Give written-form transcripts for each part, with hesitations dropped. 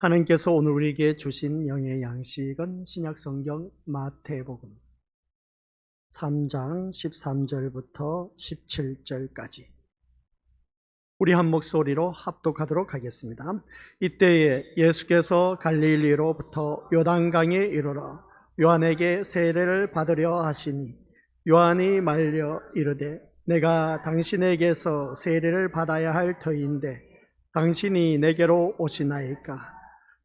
하나님께서 오늘 우리에게 주신 영의 양식은 신약성경 마태복음 3장 13절부터 17절까지 우리 한 목소리로 합독하도록 하겠습니다. 이때에 예수께서 갈릴리로부터 요단강에 이르러 요한에게 세례를 받으려 하시니 요한이 말려 이르되 내가 당신에게서 세례를 받아야 할 터인데 당신이 내게로 오시나이까?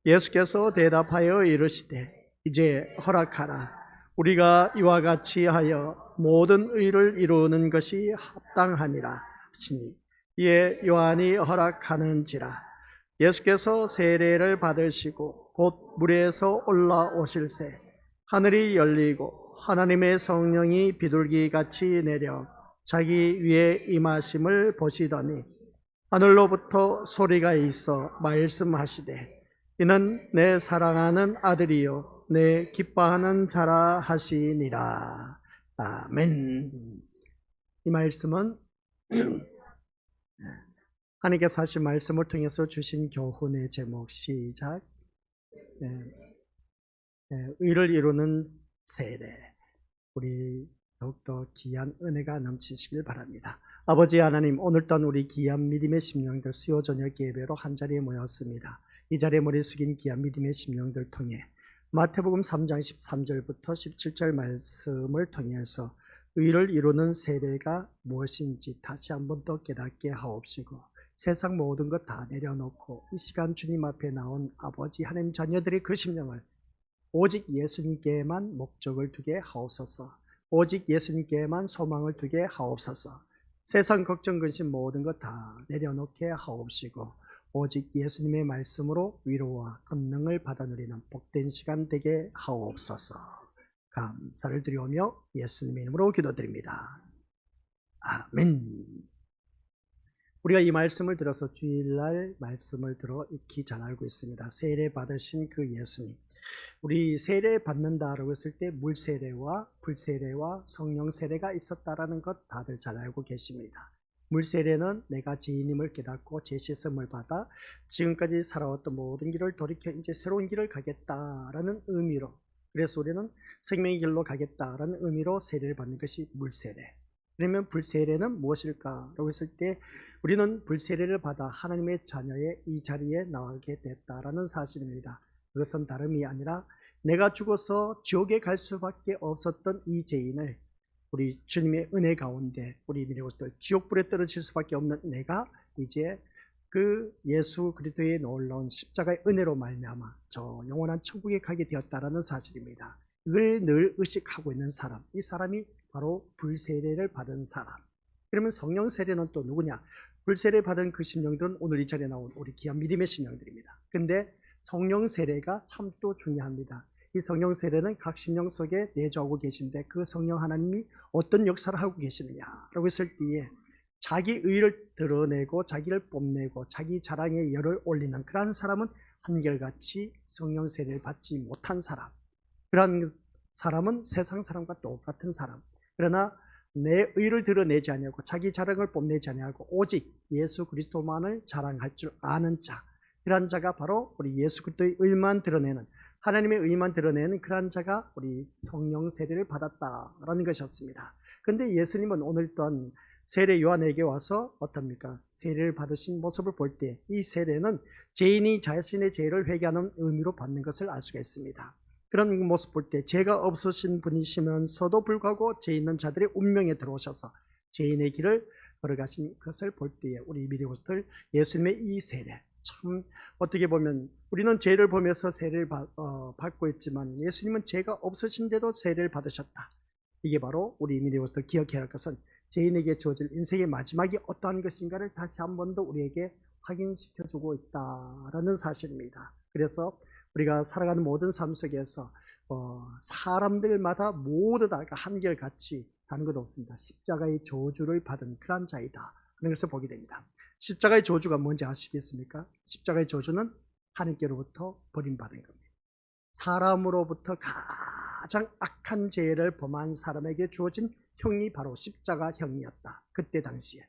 예수께서 대답하여 이르시되 이제 허락하라. 우리가 이와 같이 하여 모든 의를 이루는 것이 합당하니라 하시니 이에 요한이 허락하는지라. 예수께서 세례를 받으시고 곧 물에서 올라오실새 하늘이 열리고 하나님의 성령이 비둘기같이 내려 자기 위에 임하심을 보시더니 하늘로부터 소리가 있어 말씀하시되 이는 내 사랑하는 아들이요 내 기뻐하는 자라 하시니라. 아멘. 이 말씀은 하나님께서 하신 말씀을 통해서 주신 교훈의 제목 시작. 의를 이루는 세례. 우리 더욱더 귀한 은혜가 넘치시길 바랍니다. 아버지 하나님, 오늘 또한 우리 귀한 믿음의 심령들 수요 저녁 예배로 한자리에 모였습니다. 이 자리에 머리 숙인 귀한 믿음의 심령들 통해 마태복음 3장 13절부터 17절 말씀을 통해서 의를 이루는 세례가 무엇인지 다시 한번 더 깨닫게 하옵시고 세상 모든 것 다 내려놓고 이 시간 주님 앞에 나온 아버지 하나님 자녀들의 그 심령을 오직 예수님께만 목적을 두게 하옵소서. 오직 예수님께만 소망을 두게 하옵소서. 세상 걱정 근심 모든 것 다 내려놓게 하옵시고 오직 예수님의 말씀으로 위로와 권능을 받아 누리는 복된 시간 되게 하옵소서. 감사를 드리오며 예수님의 이름으로 기도드립니다. 아멘. 우리가 이 말씀을 들어서 주일날 말씀을 들어 익히 잘 알고 있습니다. 세례 받으신 그 예수님. 우리 세례 받는다라고 했을 때 물세례와 불세례와 성령 세례가 있었다라는 것 다들 잘 알고 계십니다. 물세례는 내가 죄인임을 깨닫고 죄 씻음을 받아 지금까지 살아왔던 모든 길을 돌이켜 이제 새로운 길을 가겠다라는 의미로, 그래서 우리는 생명의 길로 가겠다라는 의미로 세례를 받는 것이 물세례. 그러면 불세례는 무엇일까라고 했을 때 우리는 불세례를 받아 하나님의 자녀의 이 자리에 나가게 됐다라는 사실입니다. 그것은 다름이 아니라 내가 죽어서 지옥에 갈 수밖에 없었던 이 죄인을 우리 주님의 은혜 가운데 우리 믿음으로서 지옥불에 떨어질 수밖에 없는 내가 이제 그 예수 그리스도의 놀라운 십자가의 은혜로 말미암아 저 영원한 천국에 가게 되었다라는 사실입니다. 이걸 늘 의식하고 있는 사람, 이 사람이 바로 불세례를 받은 사람. 그러면 성령 세례는 또 누구냐? 불세례 받은 그 심령들은 오늘 이 자리에 나온 우리 귀한 믿음의 심령들입니다. 근데 성령 세례가 참 또 중요합니다. 이 성령 세례는 각 심령 속에 내주하고 계신데 그 성령 하나님이 어떤 역사를 하고 계시느냐라고 했을 때에 자기 의를 드러내고 자기를 뽐내고 자기 자랑에 열을 올리는 그러한 사람은 한결같이 성령 세례를 받지 못한 사람, 그러한 사람은 세상 사람과 똑같은 사람. 그러나 내 의를 드러내지 아니하고 자기 자랑을 뽐내지 아니하고 오직 예수 그리스도만을 자랑할 줄 아는 자, 그러한 자가 바로 우리 예수 그리스도의 의만 드러내는, 하나님의 의만 드러내는 그러한 자가 우리 성령 세례를 받았다라는 것이었습니다. 그런데 예수님은 오늘 또한 세례 요한에게 와서 어떻습니까? 세례를 받으신 모습을 볼 때 이 세례는 죄인이 자신의 죄를 회개하는 의미로 받는 것을 알 수가 있습니다. 그런 모습 볼 때 죄가 없으신 분이시면서도 불구하고 죄 있는 자들의 운명에 들어오셔서 죄인의 길을 걸어가신 것을 볼 때에 우리 미리고스들 예수님의 이 세례, 참 어떻게 보면 우리는 죄를 보면서 세례를 받고 있지만 예수님은 죄가 없으신데도 세례를 받으셨다. 이게 바로 우리 미리고스들 기억해야 할 것은 죄인에게 주어질 인생의 마지막이 어떠한 것인가를 다시 한 번 더 우리에게 확인시켜주고 있다라는 사실입니다. 그래서 우리가 살아가는 모든 삶 속에서 사람들마다 모두 다 한결같이 다른 것 없습니다. 십자가의 저주를 받은 그런 자이다 하는 것을 보게 됩니다. 십자가의 저주가 뭔지 아시겠습니까? 십자가의 저주는 하나님께로부터 버림받은 겁니다. 사람으로부터 가장 악한 죄를 범한 사람에게 주어진 형이 바로 십자가형이었다. 그때 당시에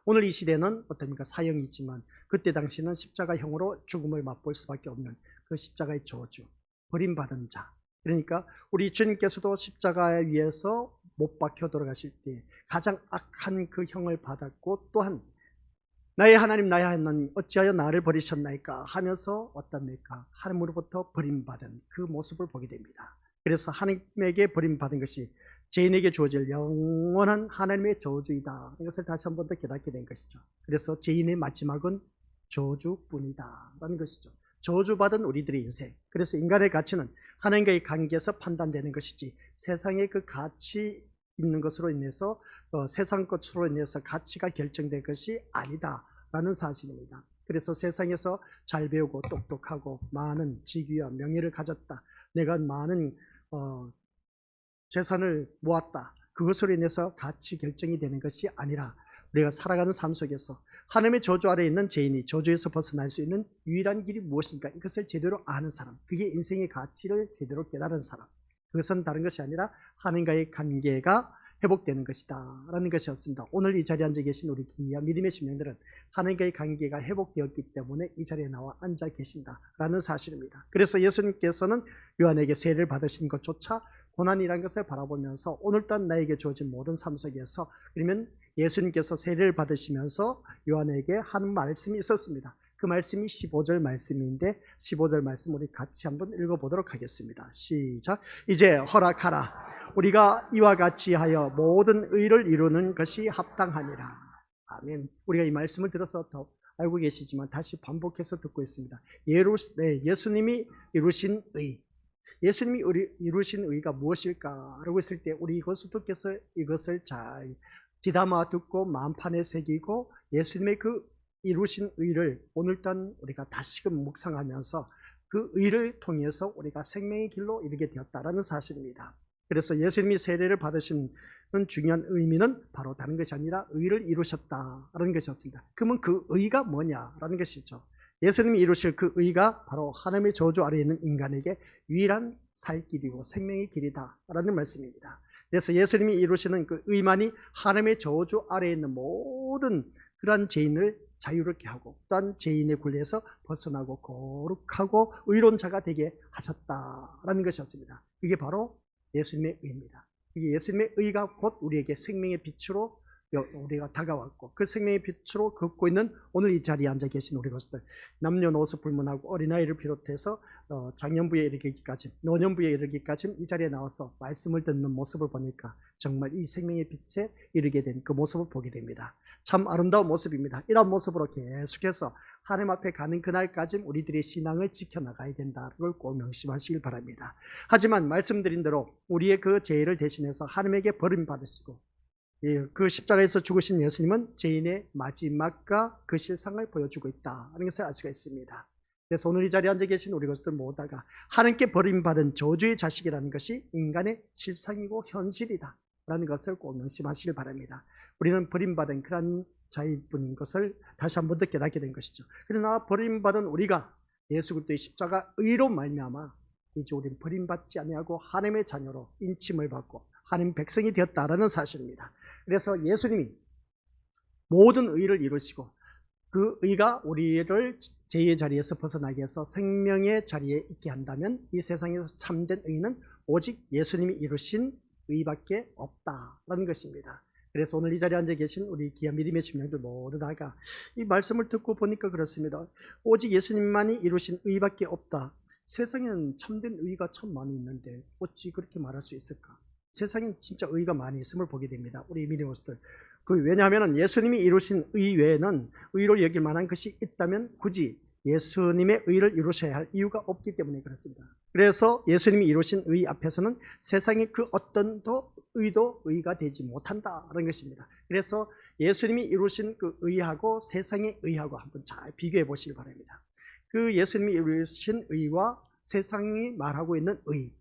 오늘 이 시대는 어떻습니까? 사형이지만 그때 당시는 십자가형으로 죽음을 맛볼 수밖에 없는 그 십자가의 저주, 버림받은 자. 그러니까 우리 주님께서도 십자가 위에서 못 박혀 돌아가실 때 가장 악한 그 형을 받았고, 또한 나의 하나님 나의 하나님 어찌하여 나를 버리셨나이까 하면서 어떻습니까? 하나님으로부터 버림받은 그 모습을 보게 됩니다. 그래서 하나님에게 버림받은 것이 죄인에게 주어질 영원한 하나님의 저주이다. 이것을 다시 한 번 더 깨닫게 된 것이죠. 그래서 죄인의 마지막은 저주뿐이다 라는 것이죠. 저주받은 우리들의 인생. 그래서 인간의 가치는 하나님과의 관계에서 판단되는 것이지 세상의 그 가치 있는 것으로 인해서 세상 것으로 인해서 가치가 결정된 것이 아니다라는 사실입니다. 그래서 세상에서 잘 배우고 똑똑하고 많은 직위와 명예를 가졌다, 내가 많은 재산을 모았다, 그것으로 인해서 가치 결정이 되는 것이 아니라 우리가 살아가는 삶 속에서 하나님의 저주 아래에 있는 죄인이 저주에서 벗어날 수 있는 유일한 길이 무엇인가, 이것을 제대로 아는 사람, 그게 인생의 가치를 제대로 깨달은 사람, 그것은 다른 것이 아니라 하나님과의 관계가 회복되는 것이다 라는 것이었습니다. 오늘 이 자리에 앉아 계신 우리 귀한 믿음의 심령들은 하나님과의 관계가 회복되었기 때문에 이 자리에 나와 앉아 계신다 라는 사실입니다. 그래서 예수님께서는 요한에게 세례를 받으신 것조차 고난이라는 것을 바라보면서 오늘 또한 나에게 주어진 모든 삶 속에서, 그러면 예수님께서 세례를 받으시면서 요한에게 하는 말씀이 있었습니다. 그 말씀이 15절 말씀인데 15절 말씀 우리 같이 한번 읽어보도록 하겠습니다. 시작. 이제 허락하라. 우리가 이와 같이 하여 모든 의를 이루는 것이 합당하니라. 아멘. 우리가 이 말씀을 들어서 더 알고 계시지만 다시 반복해서 듣고 있습니다. 예수님이 이루신 의. 예수님이 이루신 의가 무엇일까? 라고 했을 때 우리 이것부터께서 이것을 잘 귀담아 듣고 마음판에 새기고 예수님의 그 이루신 의를 오늘 또한 우리가 다시금 묵상하면서 그 의를 통해서 우리가 생명의 길로 이르게 되었다라는 사실입니다. 그래서 예수님이 세례를 받으신 중요한 의미는 바로 다른 것이 아니라 의를 이루셨다라는 것이었습니다. 그러면 그 의가 뭐냐라는 것이죠. 예수님이 이루실 그 의가 바로 하나님의 저주 아래에 있는 인간에게 유일한 살 길이고 생명의 길이다라는 말씀입니다. 그래서 예수님이 이루시는 그 의만이 하나님의 저주 아래에 있는 모든 그러한 죄인을 자유롭게 하고 또한 죄인의 굴레에서 벗어나고 거룩하고 의로운 자가 되게 하셨다라는 것이었습니다. 이게 바로 예수님의 의입니다. 이게 예수님의 의가 곧 우리에게 생명의 빛으로 우리가 다가왔고 그 생명의 빛으로 걷고 있는 오늘 이 자리에 앉아 계신 우리 것들, 남녀노소 불문하고 어린아이를 비롯해서 장년부에 이르기까지 노년부에 이르기까지 이 자리에 나와서 말씀을 듣는 모습을 보니까 정말 이 생명의 빛에 이르게 된 그 모습을 보게 됩니다. 참 아름다운 모습입니다. 이런 모습으로 계속해서 하나님 앞에 가는 그날까지 우리들의 신앙을 지켜나가야 된다는 걸 꼭 명심하시길 바랍니다. 하지만 말씀드린 대로 우리의 그 죄를 대신해서 하나님에게 버림받으시고 그 십자가에서 죽으신 예수님은 죄인의 마지막과 그 실상을 보여주고 있다는 것을 알 수가 있습니다. 그래서 오늘 이 자리에 앉아 계신 우리 것들 모두가 하나님께 버림받은 저주의 자식이라는 것이 인간의 실상이고 현실이다 라는 것을 꼭 명심하시길 바랍니다. 우리는 버림받은 그런 자일 뿐인 것을 다시 한 번 더 깨닫게 된 것이죠. 그러나 버림받은 우리가 예수 그리스도의 십자가 의로 말미암아 이제 우리는 버림받지 아니하고 하나님의 자녀로 인침을 받고 하나님 백성이 되었다라는 사실입니다. 그래서 예수님이 모든 의를 이루시고 그 의가 우리를 죄의 자리에서 벗어나게 해서 생명의 자리에 있게 한다면 이 세상에서 참된 의는 오직 예수님이 이루신 의밖에 없다라는 것입니다. 그래서 오늘 이 자리에 앉아 계신 우리 귀한 믿음의 심령들 모두 다가 이 말씀을 듣고 보니까 그렇습니다. 오직 예수님만이 이루신 의밖에 없다. 세상에는 참된 의가 참 많이 있는데 어찌 그렇게 말할 수 있을까? 세상엔 진짜 의가 많이 있음을 보게 됩니다. 우리 믿음의 모습들. 왜냐하면 예수님이 이루신 의 외에는 의로 여길 만한 것이 있다면 굳이 예수님의 의를 이루셔야 할 이유가 없기 때문에 그렇습니다. 그래서 예수님이 이루신 의 앞에서는 세상의 그 어떤 의도 의가 되지 못한다는 것입니다. 그래서 예수님이 이루신 그 의하고 세상의 의하고 한번 잘 비교해 보시기 바랍니다. 그 예수님이 이루신 의와 세상이 말하고 있는 의,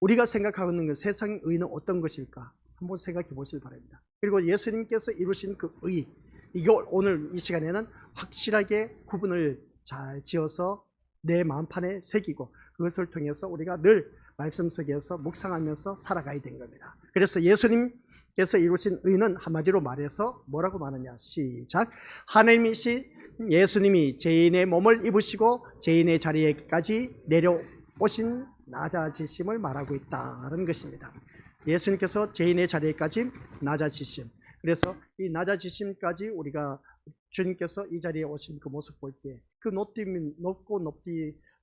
우리가 생각하고 있는 그 세상의 의는 어떤 것일까? 한번 생각해 보시기 바랍니다. 그리고 예수님께서 이루신 그 의, 이거 오늘 이 시간에는 확실하게 구분을 잘 지어서 내 마음판에 새기고 그것을 통해서 우리가 늘 말씀 속에서 묵상하면서 살아가야 된 겁니다. 그래서 예수님께서 이루신 의는 한마디로 말해서 뭐라고 말하냐? 시작. 예수님이 죄인의 몸을 입으시고 죄인의 자리에까지 내려오신 낮아지심을 말하고 있다는 것입니다. 예수님께서 죄인의 자리에까지 낮아지심. 그래서 이 낮아지심까지 우리가 주님께서 이 자리에 오신 그 모습 볼 때 그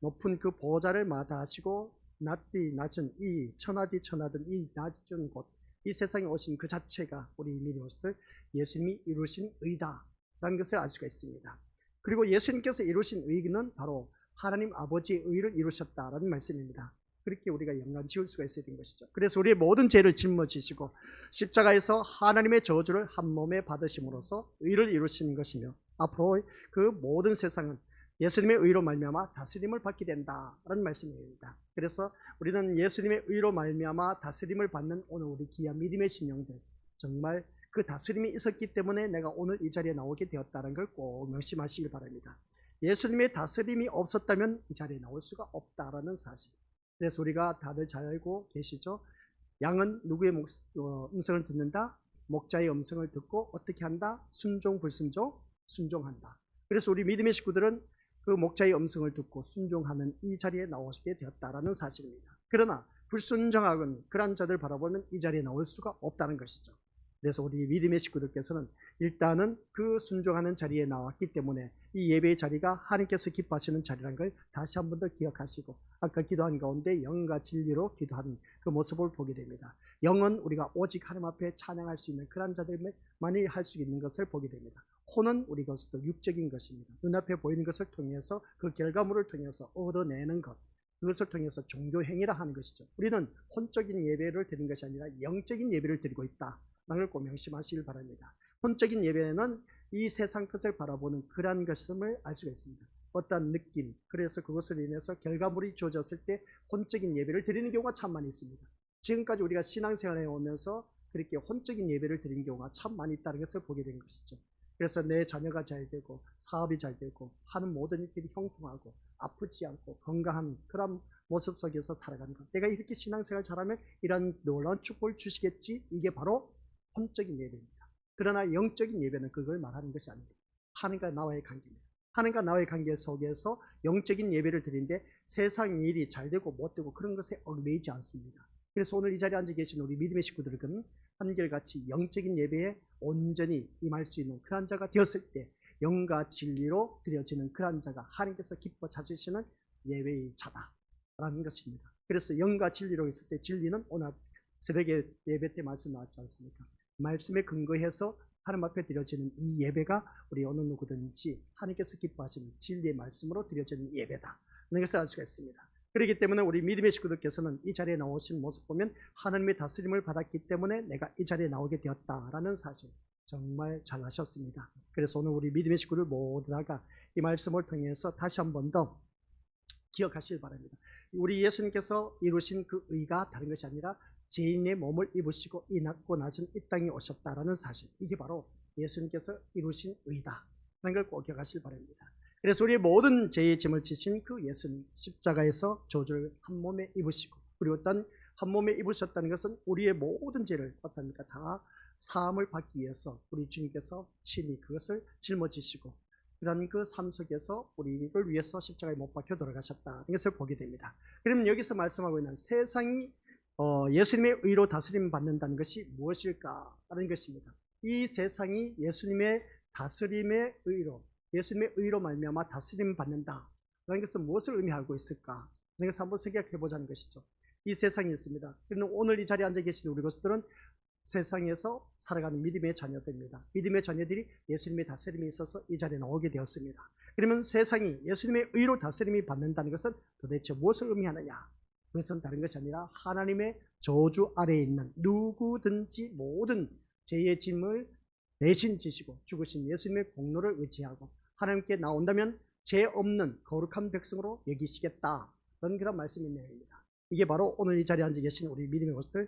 높은 그 보좌를 마다하시고 낮은 이 천하디 천하든 이 낮은 곳, 이 세상에 오신 그 자체가 우리 믿음으로서 예수님이 이루신 의다라는 것을 알 수가 있습니다. 그리고 예수님께서 이루신 의는 바로 하나님 아버지의 의를 이루셨다라는 말씀입니다. 그렇게 우리가 연관 지을 수가 있어야 된 것이죠. 그래서 우리의 모든 죄를 짊어지시고 십자가에서 하나님의 저주를 한 몸에 받으심으로써 의를 이루시는 것이며 앞으로 그 모든 세상은 예수님의 의로 말미암아 다스림을 받게 된다라는 말씀입니다. 그래서 우리는 예수님의 의로 말미암아 다스림을 받는 오늘 우리 귀한 믿음의 심령들, 정말 그 다스림이 있었기 때문에 내가 오늘 이 자리에 나오게 되었다는 걸 꼭 명심하시길 바랍니다. 예수님의 다스림이 없었다면 이 자리에 나올 수가 없다라는 사실. 그래서 우리가 다들 잘 알고 계시죠? 양은 누구의 음성을 듣는다? 목자의 음성을 듣고 어떻게 한다? 순종, 불순종? 순종한다. 그래서 우리 믿음의 식구들은 그 목자의 음성을 듣고 순종하는 이 자리에 나오게 되었다라는 사실입니다. 그러나 불순종하건 그런 자들 바라보면 이 자리에 나올 수가 없다는 것이죠. 그래서 우리 믿음의 식구들께서는 일단은 그 순종하는 자리에 나왔기 때문에 이 예배의 자리가 하나님께서 기뻐하시는 자리라는 걸 다시 한 번 더 기억하시고 아까 기도한 가운데 영과 진리로 기도하는 그 모습을 보게 됩니다. 영은 우리가 오직 하나님 앞에 찬양할 수 있는 그런 자들만이 할 수 있는 것을 보게 됩니다. 혼은 우리 것도 육적인 것입니다. 눈앞에 보이는 것을 통해서 그 결과물을 통해서 얻어내는 것, 그것을 통해서 종교행위라 하는 것이죠. 우리는 혼적인 예배를 드리는 것이 아니라 영적인 예배를 드리고 있다 라는 걸 꼭 명심하시길 바랍니다. 혼적인 예배는 이 세상 것을 바라보는 그러한 것임을 알 수가 있습니다. 어떤 느낌, 그래서 그것으로 인해서 결과물이 주어졌을 때 혼적인 예배를 드리는 경우가 참 많이 있습니다. 지금까지 우리가 신앙생활에 오면서 그렇게 혼적인 예배를 드리는 경우가 참 많이 있다는 것을 보게 된 것이죠. 그래서 내 자녀가 잘 되고 사업이 잘 되고 하는 모든 일들이 형통하고 아프지 않고 건강한 그런 모습 속에서 살아가는 것. 내가 이렇게 신앙생활 잘하면 이런 놀라운 축복을 주시겠지. 이게 바로 혼적인 예배입니다. 그러나 영적인 예배는 그걸 말하는 것이 아닙니다. 하나님과 나와의 관계입니다. 하나님과 나와의 관계 속에서 영적인 예배를 드리는데 세상 일이 잘 되고 못 되고 그런 것에 얽매이지 않습니다. 그래서 오늘 이 자리에 앉아 계신 우리 믿음의 식구들은 한결같이 영적인 예배에 온전히 임할 수 있는 그런 자가 되었을 때 영과 진리로 드려지는 그런 자가 하나님께서 기뻐 찾으시는 예배의 자다라는 것입니다. 그래서 영과 진리로 있을 때 진리는 오늘 새벽에 예배 때 말씀 나왔지 않습니까? 말씀에 근거해서 하나님 앞에 드려지는 이 예배가 우리 어느 누구든지 하나님께서 기뻐하시는 진리의 말씀으로 드려지는 예배다 라는 것을 알 수가 있습니다. 그렇기 때문에 우리 믿음의 식구들께서는 이 자리에 나오신 모습 보면 하나님의 다스림을 받았기 때문에 내가 이 자리에 나오게 되었다라는 사실 정말 잘 하셨습니다. 그래서 오늘 우리 믿음의 식구들 모두 다가 이 말씀을 통해서 다시 한 번 더 기억하시길 바랍니다. 우리 예수님께서 이루신 그 의가 다른 것이 아니라 죄인의 몸을 입으시고 이 낮고 낮은 이 땅에 오셨다라는 사실, 이게 바로 예수님께서 이루신 의다라는 걸 꼭 기억하시길 바랍니다. 그래서 우리의 모든 죄의 짐을 지신 그 예수님 십자가에서 저주를 한 몸에 입으시고, 그리고 어떤 한 몸에 입으셨다는 것은 우리의 모든 죄를 어떻습니까? 다 사함을 받기 위해서 우리 주님께서 친히 그것을 짊어지시고 그런 그 삶 속에서 우리를 위해서 십자가에 못 박혀 돌아가셨다는 것을 보게 됩니다. 그러면 여기서 말씀하고 있는 세상이 예수님의 의로 다스림 받는다는 것이 무엇일까라는 것입니다. 이 세상이 예수님의 다스림의 의로, 예수님의 의로 말미암아 다스림 받는다라는 것은 무엇을 의미하고 있을까? 그런 것을 한번 생각해 보자는 것이죠. 이 세상이 있습니다. 그러면 오늘 이 자리에 앉아 계신 우리 것들은 세상에서 살아가는 믿음의 자녀들입니다. 믿음의 자녀들이 예수님의 다스림이 있어서 이 자리에 나오게 되었습니다. 그러면 세상이 예수님의 의로 다스림이 받는다는 것은 도대체 무엇을 의미하느냐? 그것은 다른 것이 아니라 하나님의 저주 아래에 있는 누구든지 모든 죄의 짐을 대신 지시고 죽으신 예수님의 공로를 의지하고 하나님께 나온다면 죄 없는 거룩한 백성으로 여기시겠다, 그런 말씀인 내용입니다. 이게 바로 오늘 이 자리에 앉아 계신 우리 믿음의 것들,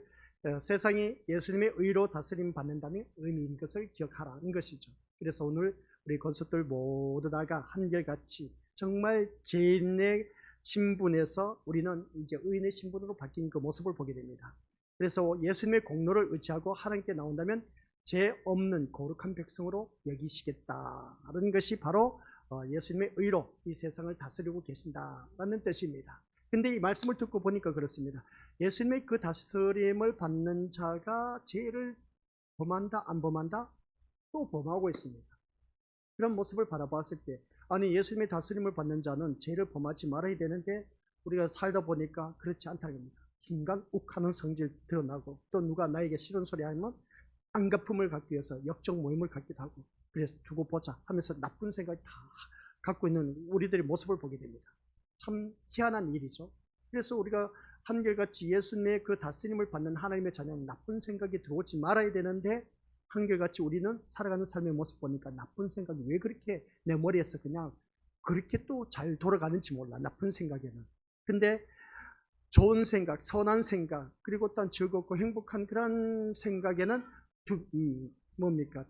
세상이 예수님의 의로 다스림 받는다는 의미인 것을 기억하라는 것이죠. 그래서 오늘 우리 권속들 모두 다가 한결같이 정말 죄인의 신분에서 우리는 이제 의인의 신분으로 바뀐 그 모습을 보게 됩니다. 그래서 예수님의 공로를 의지하고 하나님께 나온다면 죄 없는 거룩한 백성으로 여기시겠다라는 것이 바로 예수님의 의로 이 세상을 다스리고 계신다라는 뜻입니다. 근데 이 말씀을 듣고 보니까 그렇습니다. 예수님의 그 다스림을 받는 자가 죄를 범한다 안 범한다? 또 범하고 있습니다. 그런 모습을 바라봤을 때 아니 예수님의 다스림을 받는 자는 죄를 범하지 말아야 되는데 우리가 살다 보니까 그렇지 않다는 겁니다. 순간 욱하는 성질 드러나고 또 누가 나에게 싫은 소리 하면 안갚음을 갖기 위해서 역적 모임을 갖기도 하고 그래서 두고 보자 하면서 나쁜 생각을 다 갖고 있는 우리들의 모습을 보게 됩니다. 참 희한한 일이죠. 그래서 우리가 한결같이 예수님의 그 다스림을 받는 하나님의 자녀는 나쁜 생각이 들어오지 말아야 되는데 한결같이 우리는 살아가는 삶의 모습 보니까 나쁜 생각이 왜 그렇게 내 머리에서 그냥 그렇게 또 잘 돌아가는지 몰라. 나쁜 생각에는. 근데 좋은 생각, 선한 생각, 그리고 또 즐겁고 행복한 그런 생각에는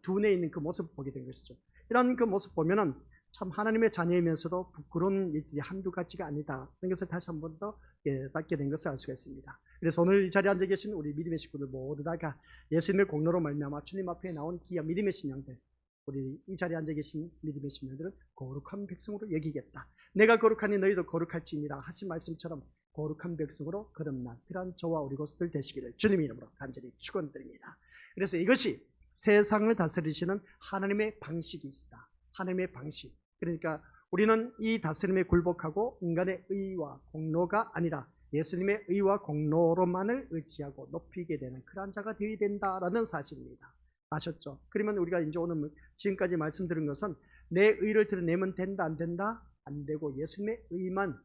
두뇌에 있는 그 모습을 보게 된 것이죠. 이런 그 모습 보면은 참 하나님의 자녀이면서도 부끄러운 일들이 한두 가지가 아니다. 이런 것을 다시 한 번 더 깨닫게 된 것을 알 수가 있습니다. 그래서 오늘 이 자리에 앉아 계신 우리 믿음의 식구들 모두 다가 예수님의 공로로 말미암아 주님 앞에 나온 귀한 믿음의 심령들, 우리 이 자리에 앉아 계신 믿음의 심령들은 거룩한 백성으로 여기겠다. 내가 거룩하니 너희도 거룩할지니라 하신 말씀처럼 거룩한 백성으로 거듭난 그러한 저와 우리 것들 되시기를 주님의 이름으로 간절히 축원드립니다. 그래서 이것이 세상을 다스리시는 하나님의 방식이 있다. 하나님의 방식. 그러니까 우리는 이 다스림에 굴복하고 인간의 의와 공로가 아니라 예수님의 의와 공로로만을 의지하고 높이게 되는 그러한 자가 되어야 된다라는 사실입니다. 아셨죠? 그러면 우리가 이제 오늘 지금까지 말씀드린 것은 내 의를 드러내면 된다 안 된다? 안 되고 예수님의 의만,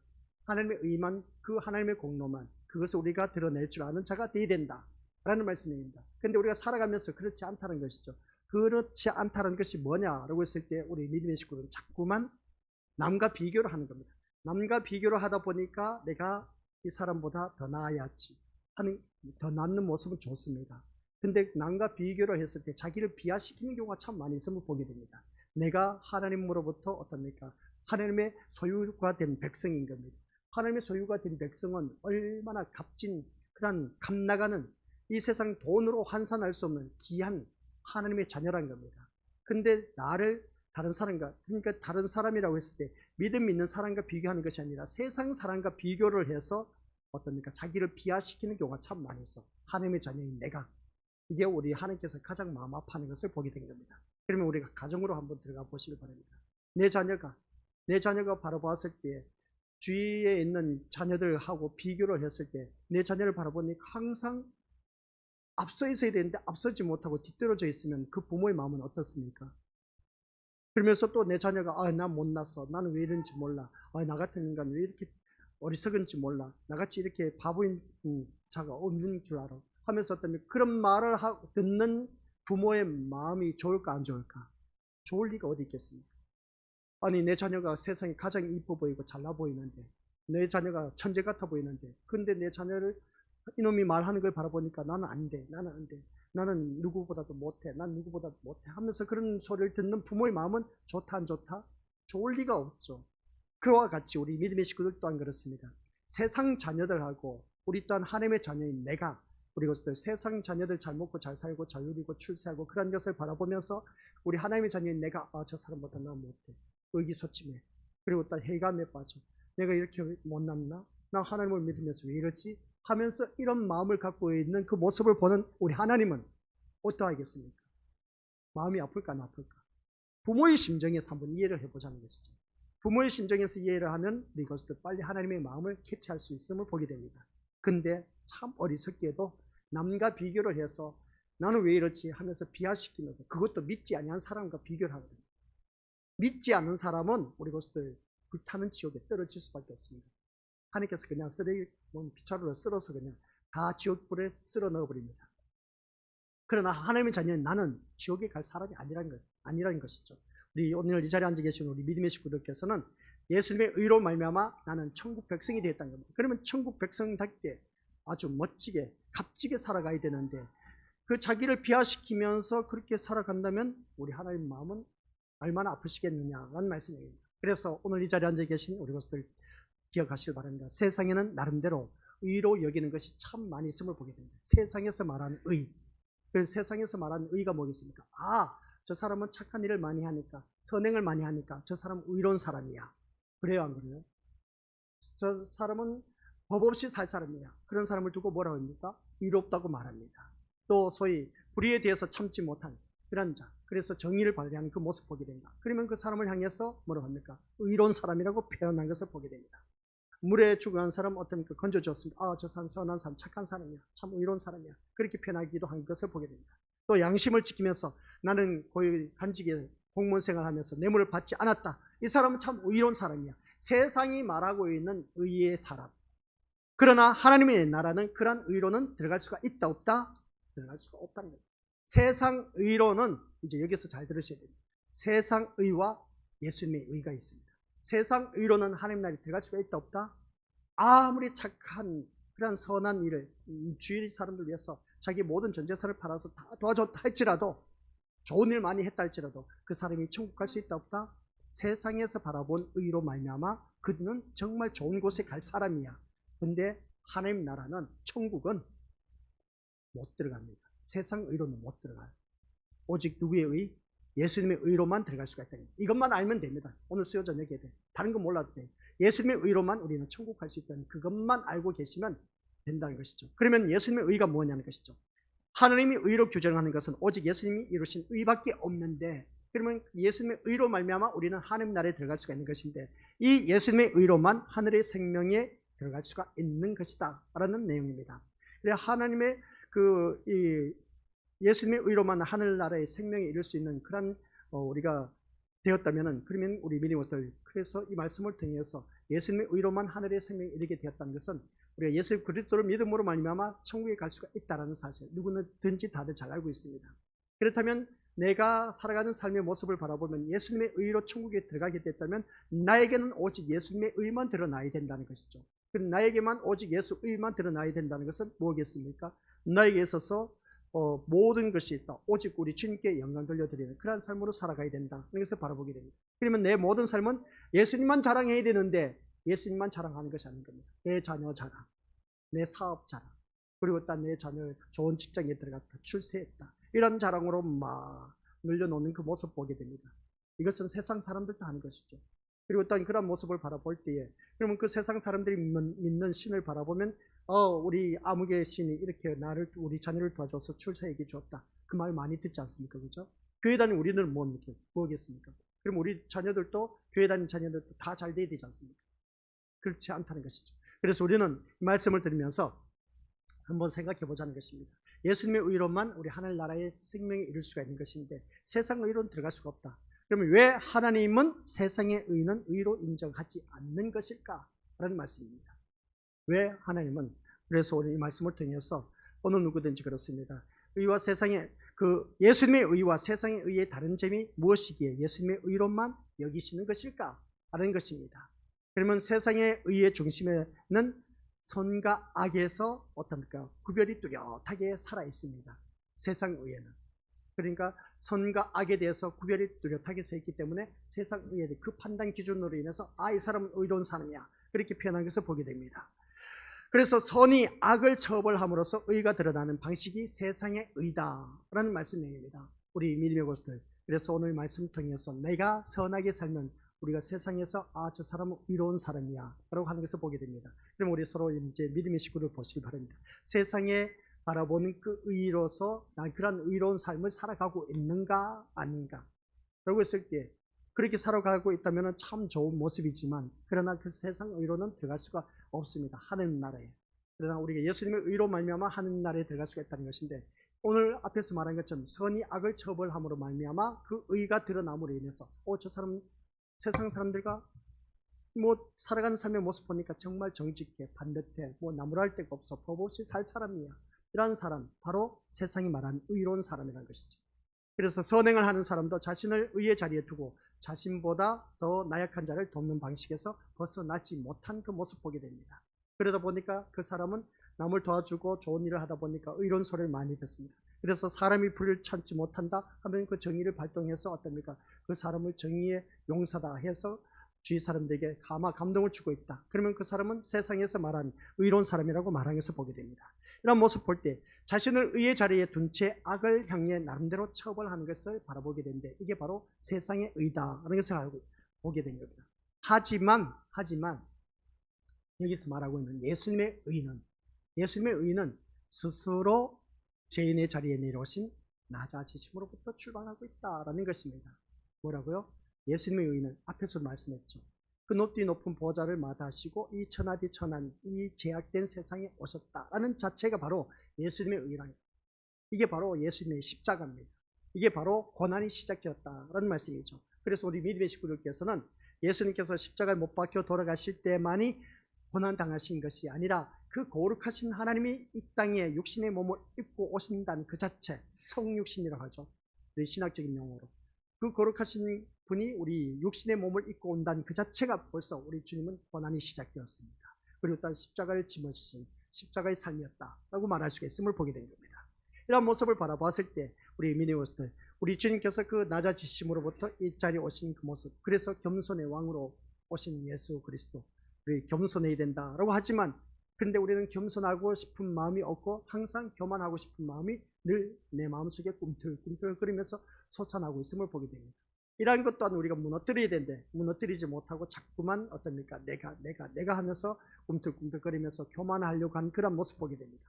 하나님의 의만, 그 하나님의 공로만 그것을 우리가 드러낼 줄 아는 자가 되어야 된다라는 말씀입니다. 그런데 우리가 살아가면서 그렇지 않다는 것이죠. 그렇지 않다는 것이 뭐냐라고 했을 때 우리 믿음의 식구들은 자꾸만 남과 비교를 하는 겁니다. 남과 비교를 하다 보니까 내가 이 사람보다 더 나아야지 하는, 더 낫는 모습은 좋습니다. 근데 남과 비교를 했을 때 자기를 비하시키는 경우가 참 많이 있음을 보게 됩니다. 내가 하나님으로부터 어떻습니까? 하나님의 소유가 된 백성인 겁니다. 하나님의 소유가 된 백성은 얼마나 값진 그런 값나가는 이 세상 돈으로 환산할 수 없는 귀한 하나님의 자녀란 겁니다. 근데 나를 다른 사람과, 그러니까 다른 사람이라고 했을 때 믿음 있는 사람과 비교하는 것이 아니라 세상 사람과 비교를 해서 어떻습니까? 자기를 비하시키는 경우가 참 많이 있어. 하나님의 자녀인 내가. 이게 우리 하나님께서 가장 마음 아파하는 것을 보게 된 겁니다. 그러면 우리가 가정으로 한번 들어가 보시기 바랍니다. 내 자녀가 바라보았을 때 주위에 있는 자녀들하고 비교를 했을 때 내 자녀를 바라보니까 항상 앞서 있어야 되는데 앞서지 못하고 뒤떨어져 있으면 그 부모의 마음은 어떻습니까? 그러면서 또 내 자녀가 나 못났어. 나는 왜 이런지 몰라. 나 같은 인간은 왜 이렇게 어리석은지 몰라. 나같이 이렇게 바보인 자가 없는 줄 알아. 하면서 어떤 그런 말을 듣는 부모의 마음이 좋을까 안 좋을까? 좋을 리가 어디 있겠습니까? 아니 내 자녀가 세상에 가장 이뻐 보이고 잘나 보이는데 내 자녀가 천재 같아 보이는데 근데 내 자녀를 이놈이 말하는 걸 바라보니까 나는 안 돼. 나는 누구보다도 못해. 난 누구보다도 못해. 하면서 그런 소리를 듣는 부모의 마음은 좋다 안 좋다? 좋을 리가 없죠. 그와 같이 우리 믿음의 식구들 또한 그렇습니다. 세상 자녀들하고 우리 또한 하나님의 자녀인 내가 우리 것들 세상 자녀들 잘 먹고 잘 살고 잘 누리고 출세하고 그런 것을 바라보면서 우리 하나님의 자녀인 내가 저 사람보다 나 못해. 의기소침해. 그리고 또 해감에 빠져. 내가 이렇게 못났나? 나 하나님을 믿으면서 왜 이러지? 하면서 이런 마음을 갖고 있는 그 모습을 보는 우리 하나님은 어떠하겠습니까? 마음이 아플까 안 아플까? 부모의 심정에서 한번 이해를 해보자는 것이죠. 부모의 심정에서 이해를 하면 우리 것들 빨리 하나님의 마음을 캐치할 수 있음을 보게 됩니다. 근데 참 어리석게도 남과 비교를 해서 나는 왜 이렇지 하면서 비하시키면서 그것도 믿지 아니한 사람과 비교를 하거든요. 믿지 않는 사람은 우리 것들 불타는 지옥에 떨어질 수밖에 없습니다. 하나님께서 그냥 쓰레기 빗자루로 쓸어서 그냥 다 지옥불에 쓸어 넣어버립니다. 그러나 하나님의 자녀는 나는 지옥에 갈 사람이 아니라는 것이죠. 우리 오늘 이 자리에 앉아 계신 우리 믿음의 식구들께서는 예수님의 의로 말미암아 나는 천국 백성이 되었다는 겁니다. 그러면 천국 백성답게 아주 멋지게 값지게 살아가야 되는데 그 자기를 비하시키면서 그렇게 살아간다면 우리 하나님 마음은 얼마나 아프시겠느냐라는 말씀입니다. 그래서 오늘 이 자리에 앉아 계신 우리 것들 기억하시길 바랍니다. 세상에는 나름대로 의로 여기는 것이 참 많이 있음을 보게 됩니다. 세상에서 말하는 의. 그래서 세상에서 말하는 의가 뭐겠습니까? 저 사람은 착한 일을 많이 하니까, 선행을 많이 하니까 저 사람은 의로운 사람이야. 그래요, 안 그래요? 저 사람은 법 없이 살 사람이야. 그런 사람을 두고 뭐라고 합니까? 의롭다고 말합니다. 또 소위 불의에 대해서 참지 못한 그런 자, 그래서 정의를 발휘하는 그 모습 보게 된다. 그러면 그 사람을 향해서 뭐라고 합니까? 의로운 사람이라고 표현한 것을 보게 됩니다. 물에 죽어간 사람 어떻습니까? 건져줬습니다. 저 사람 선한 사람, 착한 사람이야. 참 의로운 사람이야. 그렇게 표현하기도 한 것을 보게 됩니다. 또 양심을 지키면서 나는 고위 간직에 공무원 생활하면서 뇌물을 받지 않았다. 이 사람은 참 의로운 사람이야. 세상이 말하고 있는 의의 사람. 그러나 하나님의 나라는 그러한 의로는 들어갈 수가 있다 없다? 들어갈 수가 없다는 거예요. 세상 의로는 이제 여기서 잘 들으셔야 됩니다. 세상 의와 예수님의 의가 있습니다. 세상 의로는 하나님 나라에 들어갈 수가 있다 없다? 아무리 착한 그런 선한 일을 주위 사람들 위해서 자기 모든 전 재산을 팔아서 다 도와줬다 할지라도, 좋은 일 많이 했다 할지라도 그 사람이 천국 갈 수 있다 없다? 세상에서 바라본 의로 말미암아 그는 정말 좋은 곳에 갈 사람이야. 근데 하나님 나라는, 천국은 못 들어갑니다. 세상 의로는 못 들어가요. 오직 누구의 의? 예수님의 의로만 들어갈 수가 있다. 이것만 알면 됩니다. 오늘 수요 저녁에 돼. 다른 건 몰라도 돼요. 예수님의 의로만 우리는 천국 갈 수 있다는 그것만 알고 계시면 된다는 것이죠. 그러면 예수님의 의가 뭐냐는 것이죠. 하나님이 의로 규정하는 것은 오직 예수님이 이루신 의밖에 없는데, 그러면 예수님의 의로 말미암아 우리는 하나님 나라에 들어갈 수가 있는 것인데, 이 예수님의 의로만 하늘의 생명에 들어갈 수가 있는 것이다 라는 내용입니다. 그래 하나님의 예수님의 의로만 하늘나라의 생명에 이를 수 있는 그런 우리가 되었다면은, 그러면 우리 믿음들, 그래서 이 말씀을 통해서 예수님의 의로만 하늘의 생명에 이르게 되었다는 것은 우리가 예수 그리스도를 믿음으로 말미암아 천국에 갈 수가 있다는 사실, 누구든지 다들 잘 알고 있습니다. 그렇다면 내가 살아가는 삶의 모습을 바라보면 예수님의 의로 천국에 들어가게 됐다면 나에게는 오직 예수님의 의만 드러나야 된다는 것이죠. 나에게만 오직 예수 의만 드러나야 된다는 것은 뭐겠습니까? 나에게 있어서 모든 것이 있다. 오직 우리 주님께 영광 돌려드리는 그러한 삶으로 살아가야 된다. 그것을 바라보게 됩니다. 그러면 내 모든 삶은 예수님만 자랑해야 되는데 예수님만 자랑하는 것이 아닌 겁니다. 내 자녀 자랑, 내 사업 자랑, 그리고 또 내 자녀 좋은 직장에 들어갔다, 출세했다, 이런 자랑으로 막 늘려놓는 그 모습 보게 됩니다. 이것은 세상 사람들도 하는 것이죠. 그리고 또 그런 모습을 바라볼 때에, 그러면 그 세상 사람들이 믿는 신을 바라보면 우리 아무개 신이 이렇게 우리 자녀를 도와줘서 출세하게 줬다, 그 말 많이 듣지 않습니까? 그죠? 교회 다니는 우리는 뭐겠습니까? 그럼 우리 자녀들도, 교회 다니는 자녀들도 다 잘 돼야 되지 않습니까? 그렇지 않다는 것이죠. 그래서 우리는 이 말씀을 들으면서 한번 생각해 보자는 것입니다. 예수님의 의로만 우리 하늘나라의 생명에 이룰 수가 있는 것인데 세상 의로는 들어갈 수가 없다. 그러면 왜 하나님은 세상의 의는 의로 인정하지 않는 것일까? 라는 말씀입니다. 왜 하나님은, 그래서 오늘 이 말씀을 통해서 어느 누구든지 그렇습니다. 의와 세상의 예수님의 의와 세상의 의의 다른 점이 무엇이기에 예수님의 의로만 여기시는 것일까? 라는 것입니다. 그러면 세상의 의의 중심에는 선과 악에서 어떻습니까? 구별이 뚜렷하게 살아 있습니다. 세상 의에는. 그러니까 선과 악에 대해서 구별이 뚜렷하게 서 있기 때문에 세상 의에 그 판단 기준으로 인해서 이 사람은 의로운 사람이야, 그렇게 표현한 것을 보게 됩니다. 그래서 선이 악을 처벌함으로써 의가 드러나는 방식이 세상의 의다라는 말씀입니다. 우리 믿음의 고수들, 그래서 오늘 말씀을 통해서 내가 선하게 살면 우리가 세상에서 저 사람은 의로운 사람이야 라고 하는 것을 보게 됩니다. 그럼 우리 서로 이제 믿음의 식구를 보시기 바랍니다. 세상에 바라보는 그 의로서 난 그런 의로운 삶을 살아가고 있는가 아닌가 라고 했을 때, 그렇게 살아가고 있다면 참 좋은 모습이지만 그러나 그 세상 의로는 들어갈 수가 없습니다. 하나님 나라에. 그러나 우리가 예수님의 의로 말미암아 하나님 나라에 들어갈 수가 있다는 것인데, 오늘 앞에서 말한 것처럼 선이 악을 처벌함으로 말미암아 그 의가 드러남으로 인해서 저 사람 세상 사람들과 살아가는 삶의 모습 보니까 정말 정직해, 반듯해, 나무랄 데가 없어, 법 없이 살 사람이야. 이런 사람, 바로 세상이 말하는 의로운 사람이라는 것이죠. 그래서 선행을 하는 사람도 자신을 의의 자리에 두고 자신보다 더 나약한 자를 돕는 방식에서 벗어나지 못한 그 모습 보게 됩니다. 그러다 보니까 그 사람은 남을 도와주고 좋은 일을 하다 보니까 의로운 소리를 많이 듣습니다. 그래서 사람이 불을 참지 못한다 하면 그 정의를 발동해서 어떻습니까? 그 사람을 정의의 용사다 해서 주위 사람들에게 아마 감동을 주고 있다. 그러면 그 사람은 세상에서 말한 의로운 사람이라고 말하면서 보게 됩니다. 이런 모습 볼 때 자신을 의의 자리에 둔 채 악을 향해 나름대로 처벌하는 것을 바라보게 되는데 이게 바로 세상의 의다라는 것을 알고 보게 된 겁니다. 하지만 여기서 말하고 있는 예수님의 의는 스스로 죄인의 자리에 내려오신 낮아지심으로부터 출발하고 있다라는 것입니다. 뭐라고요? 예수님의 의는 앞에서 말씀했죠. 그 높디 높은 보좌를 마다하시고 이 천하디 천한 이 제약된 세상에 오셨다라는 자체가 바로 예수님의 의랍니다. 이게 바로 예수님의 십자가입니다. 이게 바로 고난이 시작되었다라는 말씀이죠. 그래서 우리 믿음의 식구들께서는 예수님께서 십자가에 못 박혀 돌아가실 때만이 고난 당하신 것이 아니라 그 거룩하신 하나님이 이 땅에 육신의 몸을 입고 오신다는 그 자체, 성육신이라고 하죠. 우리 신학적인 용어로. 그 거룩하신 분이 우리 육신의 몸을 입고 온다는 그 자체가 벌써 우리 주님은 고난이 시작되었습니다. 그리고 또 십자가를 짊어지신 십자가의 삶이었다라고 말할 수가 있음을 보게 된 겁니다. 이런 모습을 바라봤을 때 우리 미니오스들, 우리 주님께서 그 낮아지심으로부터 이 자리에 오신 그 모습, 그래서 겸손의 왕으로 오신 예수 그리스도, 우리 겸손해야 된다라고 하지만 그런데 우리는 겸손하고 싶은 마음이 없고 항상 교만하고 싶은 마음이 늘 내 마음속에 꿈틀꿈틀거리면서 솟아나고 있음을 보게 됩니다. 이러한 것 또한 우리가 무너뜨려야 되는데 무너뜨리지 못하고 자꾸만 어떻습니까? 내가 하면서 꿈틀꿈틀거리면서 교만하려고 한 그런 모습 보게 됩니다.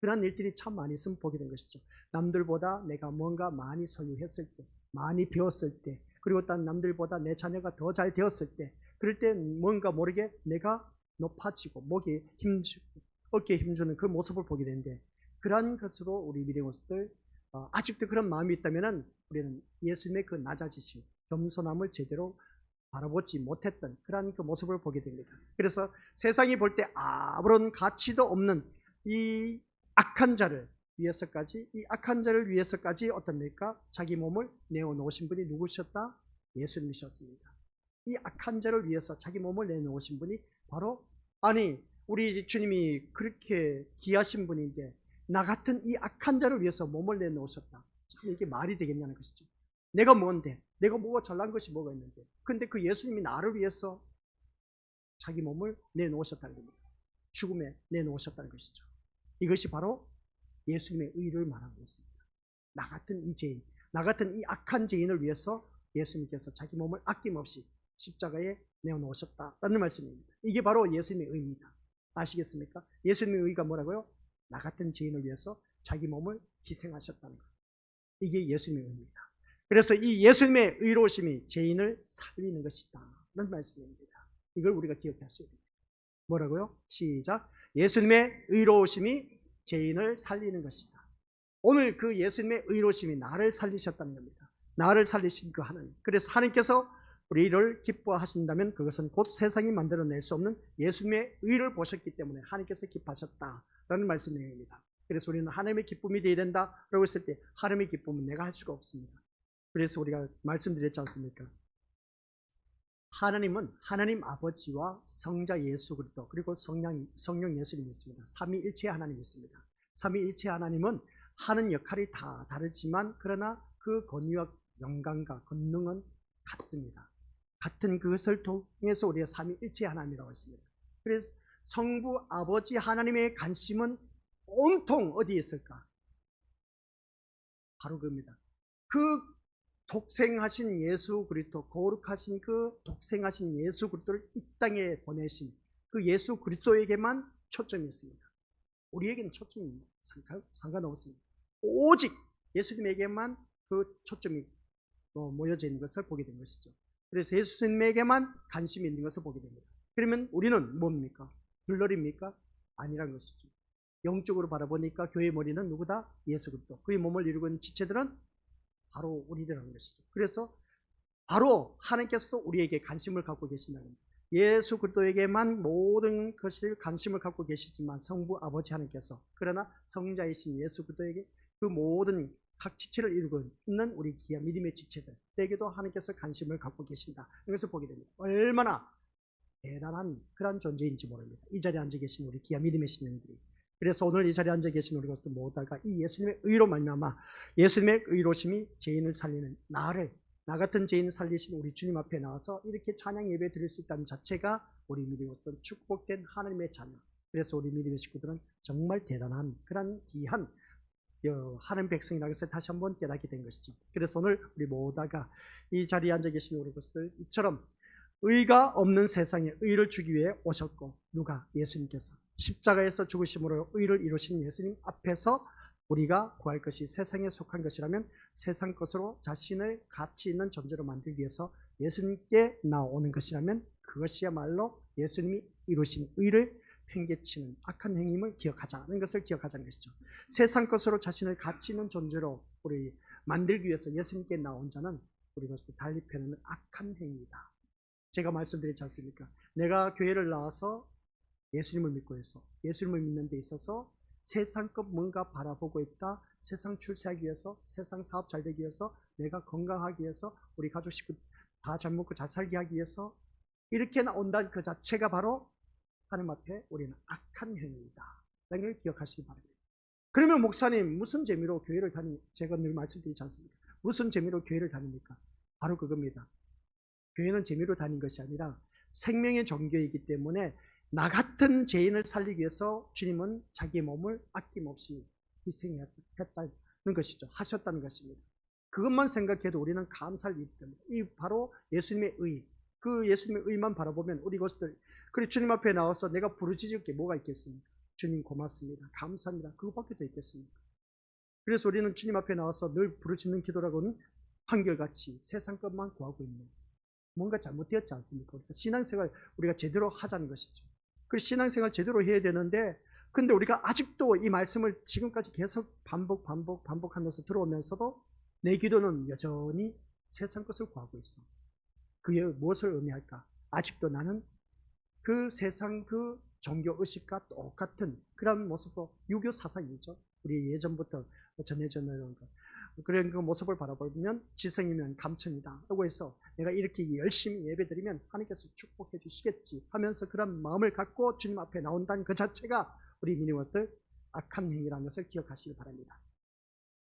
그런 일들이 참 많이 있으면 보게 된 것이죠. 남들보다 내가 뭔가 많이 소유했을 때, 많이 배웠을 때, 그리고 또 남들보다 내 자녀가 더 잘 되었을 때, 그럴 때 뭔가 모르게 내가 높아지고 어깨에 힘주는 그 모습을 보게 되는데 그러한 것으로 우리 미래 모습들 아직도 그런 마음이 있다면 우리는 예수님의 그 낮아지심, 겸손함을 제대로 바라보지 못했던 그러한 그 모습을 보게 됩니다. 그래서 세상이 볼 때 아무런 가치도 없는 이 악한 자를 위해서까지 어떻습니까? 자기 몸을 내어놓으신 분이 누구셨다? 예수님이셨습니다. 이 악한 자를 위해서 자기 몸을 내놓으신 분이 바로 우리 주님이 그렇게 귀하신 분인데 나 같은 이 악한 자를 위해서 몸을 내놓으셨다. 참 이게 말이 되겠냐는 것이죠. 내가 뭔데? 내가 뭐가 잘난 것이 뭐가 있는데? 근데 그 예수님이 나를 위해서 자기 몸을 내놓으셨다는 겁니다. 죽음에 내놓으셨다는 것이죠. 이것이 바로 예수님의 의를 말하고 있습니다. 나 같은 이 죄인, 나 같은 이 악한 죄인을 위해서 예수님께서 자기 몸을 아낌없이 십자가에 내어놓으셨다라는 말씀입니다. 이게 바로 예수님의 의입니다. 아시겠습니까? 예수님의 의가 뭐라고요? 나 같은 죄인을 위해서 자기 몸을 희생하셨다는 것. 이게 예수님의 의입니다. 그래서 이 예수님의 의로우심이 죄인을 살리는 것이다 라는 말씀입니다. 이걸 우리가 기억하셔야 됩니다. 뭐라고요? 시작. 예수님의 의로우심이 죄인을 살리는 것이다. 오늘 그 예수님의 의로우심이 나를 살리셨다는 겁니다. 나를 살리신 그 하나님. 그래서 하나님께서 우리를 기뻐하신다면 그것은 곧 세상이 만들어낼 수 없는 예수님의 의를 보셨기 때문에 하나님께서 기뻐하셨다라는 말씀입니다. 그래서 우리는 하나님의 기쁨이 되어야 된다라고 했을 때 하나님의 기쁨은 내가 할 수가 없습니다. 그래서 우리가 말씀드렸지 않습니까? 하나님은 하나님 아버지와 성자 예수 그리스도 그리고 성령 예수님이 있습니다. 삼위일체 하나님이 있습니다. 삼위일체 하나님은 하는 역할이 다 다르지만 그러나 그 권위와 영광과 권능은 같습니다. 같은 그것을 통해서 우리가 삼위일체 하나님이라고 했습니다. 그래서 성부 아버지 하나님의 관심은 온통 어디에 있을까? 바로 그겁니다. 그 독생하신 예수 그리스도, 거룩하신 그 독생하신 예수 그리스도를 이 땅에 보내신 그 예수 그리스도에게만 초점이 있습니다. 우리에게는 초점이 상관없습니다. 오직 예수님에게만 그 초점이 모여져 있는 것을 보게 된 것이죠. 그래서 예수님에게만 관심이 있는 것을 보게 됩니다. 그러면 우리는 뭡니까? 들러리입니까? 아니란 것이죠. 영적으로 바라보니까 교회의 머리는 누구다? 예수 그리스도. 그의 몸을 이루고 있는 지체들은 바로 우리라는 것이죠. 그래서 바로 하나님께서도 우리에게 관심을 갖고 계신다는 겁니다. 예수 그리스도에게만 모든 것을 관심을 갖고 계시지만 성부 아버지 하나님께서 그러나 성자이신 예수 그리스도에게 그 모든 각 지체를 이루고 있는 우리 귀한 믿음의 지체들에게도 하나님께서 관심을 갖고 계신다. 이것을 보게 됩니다. 얼마나 대단한 그런 존재인지 모릅니다. 이 자리에 앉아 계신 우리 귀한 믿음의 신령들이. 그래서 오늘 이 자리에 앉아 계신 우리 것도 모두가 이 예수님의 의로 말미암아 예수님의 의로심이 죄인을 살리는 나를 나 같은 죄인 살리신 우리 주님 앞에 나와서 이렇게 찬양 예배 드릴 수 있다는 자체가 우리 믿음의 축복된 하나님의 자녀. 그래서 우리 믿음의 식구들은 정말 대단한 그런 귀한 하나님 백성이라는 것을 다시 한번 깨닫게 된 것이죠. 그래서 오늘 우리 모두가 이 자리에 앉아 계신 우리 것들 이처럼 의가 없는 세상에 의를 주기 위해 오셨고, 누가? 예수님께서 십자가에서 죽으심으로 의를 이루신 예수님 앞에서 우리가 구할 것이 세상에 속한 것이라면 세상 것으로 자신을 가치 있는 존재로 만들기 위해서 예수님께 나오는 것이라면 그것이야말로 예수님이 이루신 의를 팽개치는 악한 행위임을 기억하자는 것을 기억하자는 것이죠. 세상 것으로 자신을 가치 있는 존재로 우리 만들기 위해서 예수님께 나온 자는 우리 것을 달리 펴는 악한 행위이다. 제가 말씀드리지 않습니까? 내가 교회를 나와서 예수님을 믿고 해서 예수님을 믿는 데 있어서 세상 것 뭔가 바라보고 있다. 세상 출세하기 위해서, 세상 사업 잘 되기 위해서, 내가 건강하기 위해서, 우리 가족 식구 다 잘 먹고 잘 살게 하기 위해서 이렇게 나온다는 그 자체가 바로 하나님 앞에 우리는 악한 행위이다 라는 걸 기억하시기 바랍니다. 그러면 목사님 무슨 재미로 교회를 제가 늘 말씀드리지 않습니까? 무슨 재미로 교회를 다닙니까? 바로 그겁니다. 교회는 재미로 다닌 것이 아니라 생명의 종교이기 때문에 나 같은 죄인을 살리기 위해서 주님은 자기의 몸을 아낌없이 희생했다는 것이죠. 하셨다는 것입니다. 그것만 생각해도 우리는 감사할 일이기 때문에 이 바로 예수님의 의, 그 예수님의 의만 바라보면 우리 것들 그래 주님 앞에 나와서 내가 부르짖을 게 뭐가 있겠습니까? 주님 고맙습니다. 감사합니다. 그것밖에 더 있겠습니까? 그래서 우리는 주님 앞에 나와서 늘 부르짖는 기도라고는 한결같이 세상 것만 구하고 있는 뭔가 잘못되었지 않습니까? 그러니까 신앙생활 우리가 제대로 하자는 것이죠. 그래서 신앙생활 제대로 해야 되는데 근데 우리가 아직도 이 말씀을 지금까지 계속 반복하면서 들어오면서도 내 기도는 여전히 세상 것을 구하고 있어. 그게 무엇을 의미할까? 아직도 나는 그 세상 그 종교 의식과 똑같은 그런 모습으로 유교 사상이죠. 우리 예전부터 전해져내는 것. 그런 그 모습을 바라보면 지성이면 감천이다 라고 해서 내가 이렇게 열심히 예배드리면 하나님께서 축복해 주시겠지 하면서 그런 마음을 갖고 주님 앞에 나온다는 그 자체가 우리 믿음의 것들 악한 행위라는 것을 기억하시기 바랍니다.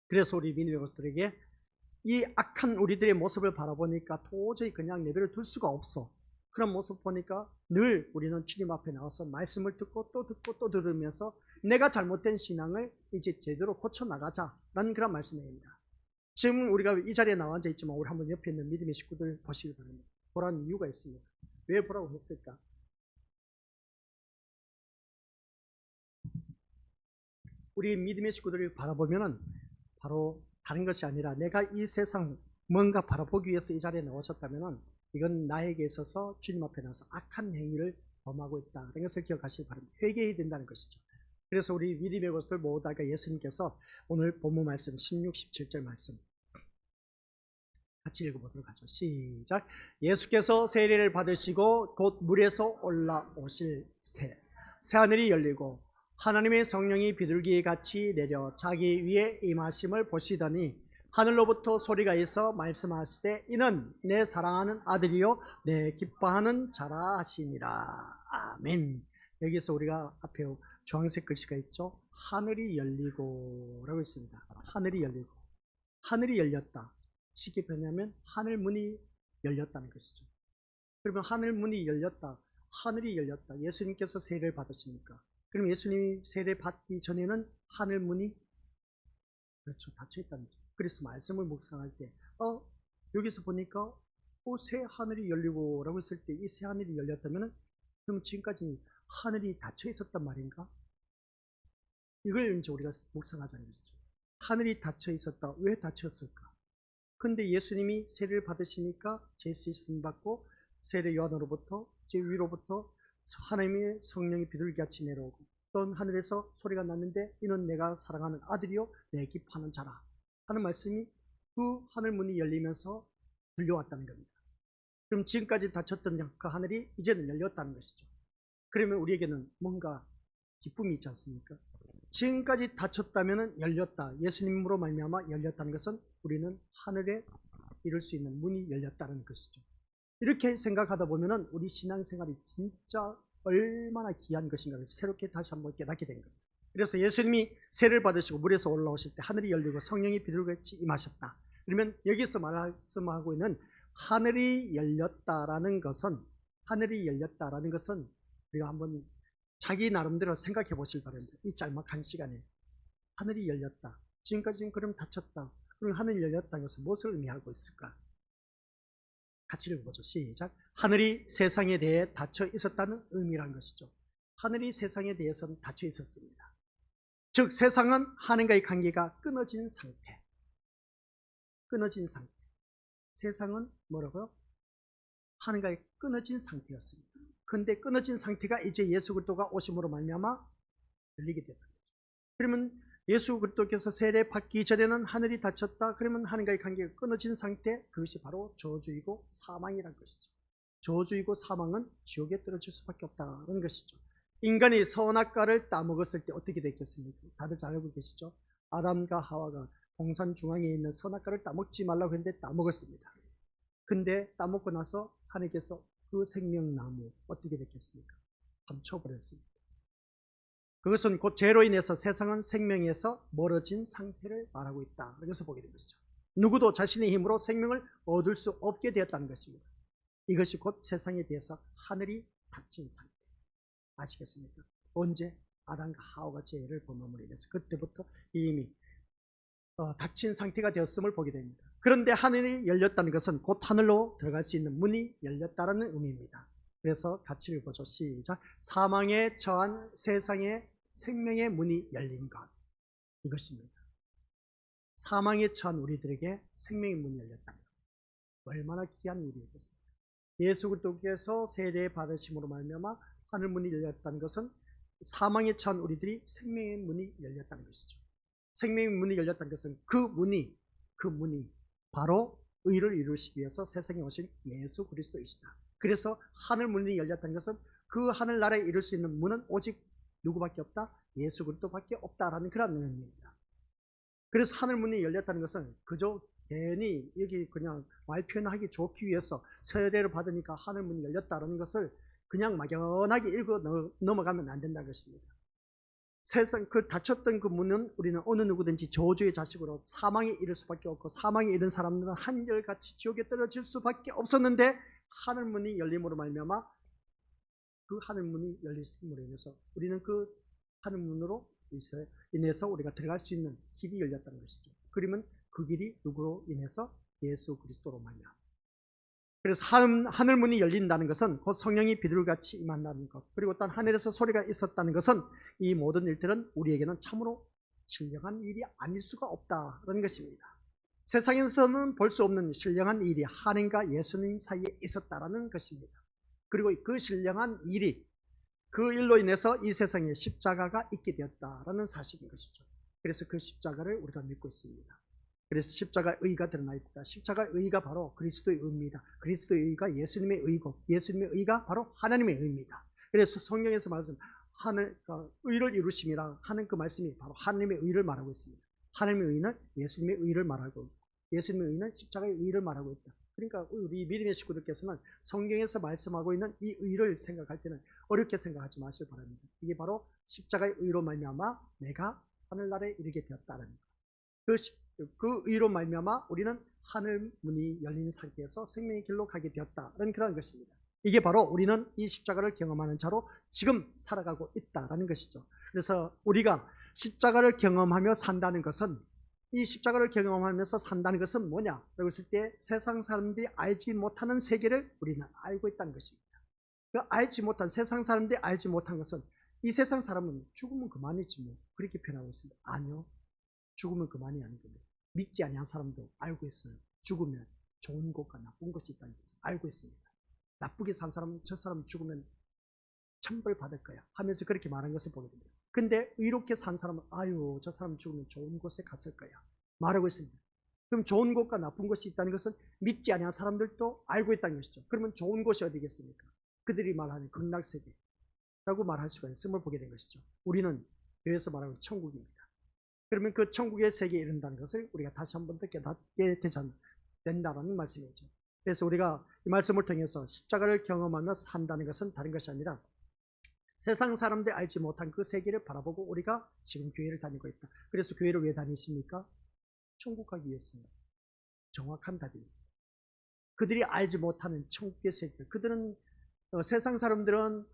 그래서 우리 믿음의 것들에게 이 악한 우리들의 모습을 바라보니까 도저히 그냥 내버려 둘 수가 없어. 그런 모습 보니까 늘 우리는 주님 앞에 나와서 말씀을 듣고 또 들으면서 내가 잘못된 신앙을 이제 제대로 고쳐나가자라는 그런 말씀입니다. 지금 우리가 이 자리에 나와 앉아 있지만 우리 한번 옆에 있는 믿음의 식구들 보시기 바랍니다. 보라는 이유가 있습니다. 왜 보라고 했을까? 우리 믿음의 식구들을 바라보면은 바로 다른 것이 아니라 내가 이 세상 뭔가 바라보기 위해서 이 자리에 나오셨다면은 이건 나에게 있어서 주님 앞에 나와서 악한 행위를 범하고 있다는 것을 기억하시기 바랍니다. 회개해야 된다는 것이죠. 그래서 우리 믿음의 것들 모두가 예수님께서 오늘 본문 말씀 16, 17절 말씀 같이 읽어보도록 하죠. 시작. 예수께서 세례를 받으시고 곧 물에서 올라오실 새하늘이 열리고 하나님의 성령이 비둘기 같이 내려 자기 위에 임하심을 보시더니 하늘로부터 소리가 있어 말씀하시되 이는 내 사랑하는 아들이요 내 기뻐하는 자라 하시니라. 아멘. 여기서 우리가 앞에 주황색 글씨가 있죠. 하늘이 열리고 라고 있습니다. 하늘이 열리고 하늘이 열렸다. 쉽게 표현하면 하늘 문이 열렸다는 것이죠. 그러면 하늘 문이 열렸다. 하늘이 열렸다. 예수님께서 세례를 받으시니까. 그럼 예수님이 세례 받기 전에는 하늘 문이 그렇죠. 닫혀 있다는 거죠. 그래서 말씀을 묵상할 때 여기서 보니까 새 하늘이 열리고 라고 했을 때 이 새 하늘이 열렸다면 그럼 지금까지 하늘이 닫혀 있었단 말인가? 이걸 이제 우리가 묵상하자는 것이죠. 하늘이 닫혀 있었다. 왜 닫혔을까? 근데 예수님이 세례를 받으시니까 제수있음 받고 세례 요한으로부터 제 위로부터 하나님의 성령이 비둘기같이 내려오고 또 하늘에서 소리가 났는데 이는 내가 사랑하는 아들이요 내 기뻐하는 자라 하는 말씀이 그 하늘 문이 열리면서 들려왔다는 겁니다. 그럼 지금까지 닫혔던 그 하늘이 이제는 열렸다는 것이죠. 그러면 우리에게는 뭔가 기쁨이 있지 않습니까? 지금까지 닫혔다면 열렸다. 예수님으로 말미암아 열렸다는 것은 우리는 하늘에 이룰 수 있는 문이 열렸다는 것이죠. 이렇게 생각하다 보면 우리 신앙생활이 진짜 얼마나 귀한 것인가를 새롭게 다시 한번 깨닫게 된 겁니다. 그래서 예수님이 세례를 받으시고 물에서 올라오실 때 하늘이 열리고 성령이 비둘기같이 임하셨다. 그러면 여기서 말씀하고 있는 하늘이 열렸다라는 것은 우리가 한번 자기 나름대로 생각해 보실 바랍니다. 이 짤막한 시간에 하늘이 열렸다. 지금까지는 그럼 닫혔다. 그럼 하늘이 열렸다는 것은 무엇을 의미하고 있을까? 같이 읽어보죠. 시작. 하늘이 세상에 대해 닫혀 있었다는 의미란 것이죠. 하늘이 세상에 대해서는 닫혀 있었습니다. 즉 세상은 하늘과의 관계가 끊어진 상태. 세상은 뭐라고요? 하늘과의 끊어진 상태였습니다. 그런데 끊어진 상태가 이제 예수 그리스도가 오심으로 말미암아 열리게 됐다. 그러면 예수 그리스도께서 세례 받기 전에는 하늘이 닫혔다. 그러면 하늘과의 관계가 끊어진 상태, 그것이 바로 저주이고 사망이라는 것이죠. 저주이고 사망은 지옥에 떨어질 수밖에 없다는 것이죠. 인간이 선악과를 따먹었을 때 어떻게 됐겠습니까? 다들 잘 알고 계시죠? 아담과 하와가 동산 중앙에 있는 선악과를 따먹지 말라고 했는데 따먹었습니다. 근데 따먹고 나서 하나님께서 그 생명나무 어떻게 됐겠습니까? 감춰버렸습니다. 그것은 곧 죄로 인해서 세상은 생명에서 멀어진 상태를 말하고 있다. 그래서 보게 된 것이죠. 누구도 자신의 힘으로 생명을 얻을 수 없게 되었다는 것입니다. 이것이 곧 세상에 대해서 하늘이 닫힌 상태. 아시겠습니까? 언제? 아담과 하와가 죄를 범함으로 인해서 그때부터 이미 닫힌 상태가 되었음을 보게 됩니다. 그런데 하늘이 열렸다는 것은 곧 하늘로 들어갈 수 있는 문이 열렸다는 의미입니다. 그래서 같이 읽어보죠. 시작. 사망에 처한 세상의 생명의 문이 열린 것. 이것입니다. 사망에 처한 우리들에게 생명의 문이 열렸다는 것. 얼마나 귀한 일이겠습니까? 예수 그리스도께서 세례 받으심으로 말미암아 하늘 문이 열렸다는 것은 사망에 처한 우리들이 생명의 문이 열렸다는 것이죠. 생명의 문이 열렸다는 것은 그 문이 바로 의를 이루시기 위해서 세상에 오신 예수 그리스도이시다. 그래서 하늘 문이 열렸다는 것은 그 하늘나라에 이룰 수 있는 문은 오직 누구밖에 없다? 예수 그리스도밖에 없다라는 그런 의미입니다. 그래서 하늘 문이 열렸다는 것은 그저 괜히 여기 그냥 말 표현하기 좋기 위해서 세례를 받으니까 하늘 문이 열렸다는 것을 그냥 막연하게 읽어 넘어가면 안 된다는 것입니다. 세상 그 닫혔던 그 문은 우리는 어느 누구든지 저주의 자식으로 사망에 이를 수밖에 없고 사망에 이른 사람들은 한결같이 지옥에 떨어질 수밖에 없었는데 하늘 문이 열림으로 말미암아 그 하늘 문이 열림으로 인해서 우리는 그 하늘 문으로 인해서 우리가 들어갈 수 있는 길이 열렸다는 것이죠. 그러면 그 길이 누구로 인해서? 예수 그리스도로 말미암아. 그래서 하늘 문이 열린다는 것은 곧 성령이 비둘기같이 임한다는 것, 그리고 또 하늘에서 소리가 있었다는 것은 이 모든 일들은 우리에게는 참으로 신령한 일이 아닐 수가 없다는 것입니다. 세상에서는 볼 수 없는 신령한 일이 하나님과 예수님 사이에 있었다는 것입니다. 그리고 그 신령한 일이 그 일로 인해서 이 세상에 십자가가 있게 되었다는 사실인 것이죠. 그래서 그 십자가를 우리가 믿고 있습니다. 그래서 십자가의 의가 드러나 있다. 십자가의 의가 바로 그리스도의 의입니다. 그리스도의 의가 예수님의 의고 예수님의 의가 바로 하나님의 의입니다. 그래서 성경에서 말씀 의를 이루심이라 하는 그 말씀이 바로 하나님의 의를 말하고 있습니다. 하나님의 의는 예수님의 의를 말하고 있고 예수님의 의는 십자가의 의를 말하고 있다. 그러니까 우리 믿음의 식구들께서는 성경에서 말씀하고 있는 이 의를 생각할 때는 어렵게 생각하지 마시기 바랍니다. 이게 바로 십자가의 의로 말미암아 내가 하늘나라에 이르게 되었다는 것. 그 의로 말미암아 우리는 하늘 문이 열린 상태에서 생명의 길로 가게 되었다는 그런 것입니다. 이게 바로 우리는 이 십자가를 경험하는 자로 지금 살아가고 있다는 것이죠. 그래서 우리가 십자가를 경험하며 산다는 것은 이 십자가를 경험하면서 산다는 것은 뭐냐? 라고 했을 때 세상 사람들이 알지 못하는 세계를 우리는 알고 있다는 것입니다. 세상 사람들이 알지 못한 것은 이 세상 사람은 죽으면 그만이지 뭐 그렇게 표현하고 있습니다. 아니요. 죽으면 그만이 아닌 겁니다. 믿지 아니한 사람도 알고 있어요. 죽으면 좋은 것과 나쁜 것이 있다는 것을 알고 있습니다. 나쁘게 산 사람은 저 사람 죽으면 천벌 받을 거야 하면서 그렇게 말한 것을 보게 됩니다. 근데 의롭게 산 사람은 아유 저 사람 죽으면 좋은 곳에 갔을 거야 말하고 있습니다. 그럼 좋은 곳과 나쁜 것이 있다는 것은 믿지 아니한 사람들도 알고 있다는 것이죠. 그러면 좋은 곳이 어디겠습니까? 그들이 말하는 극락세계라고 말할 수가 있음을 보게 된 것이죠. 우리는 여기서 말하는 천국입니다. 그러면 그 천국의 세계에 이른다는 것을 우리가 다시 한 번 더 깨닫게 된다는 말씀이죠. 그래서 우리가 이 말씀을 통해서 십자가를 경험하며 산다는 것은 다른 것이 아니라 세상 사람들이 알지 못한 그 세계를 바라보고 우리가 지금 교회를 다니고 있다. 그래서 교회를 왜 다니십니까? 천국 가기 위해서입니다. 정확한 답입니다. 그들이 알지 못하는 천국의 세계. 그들은 세상 사람들은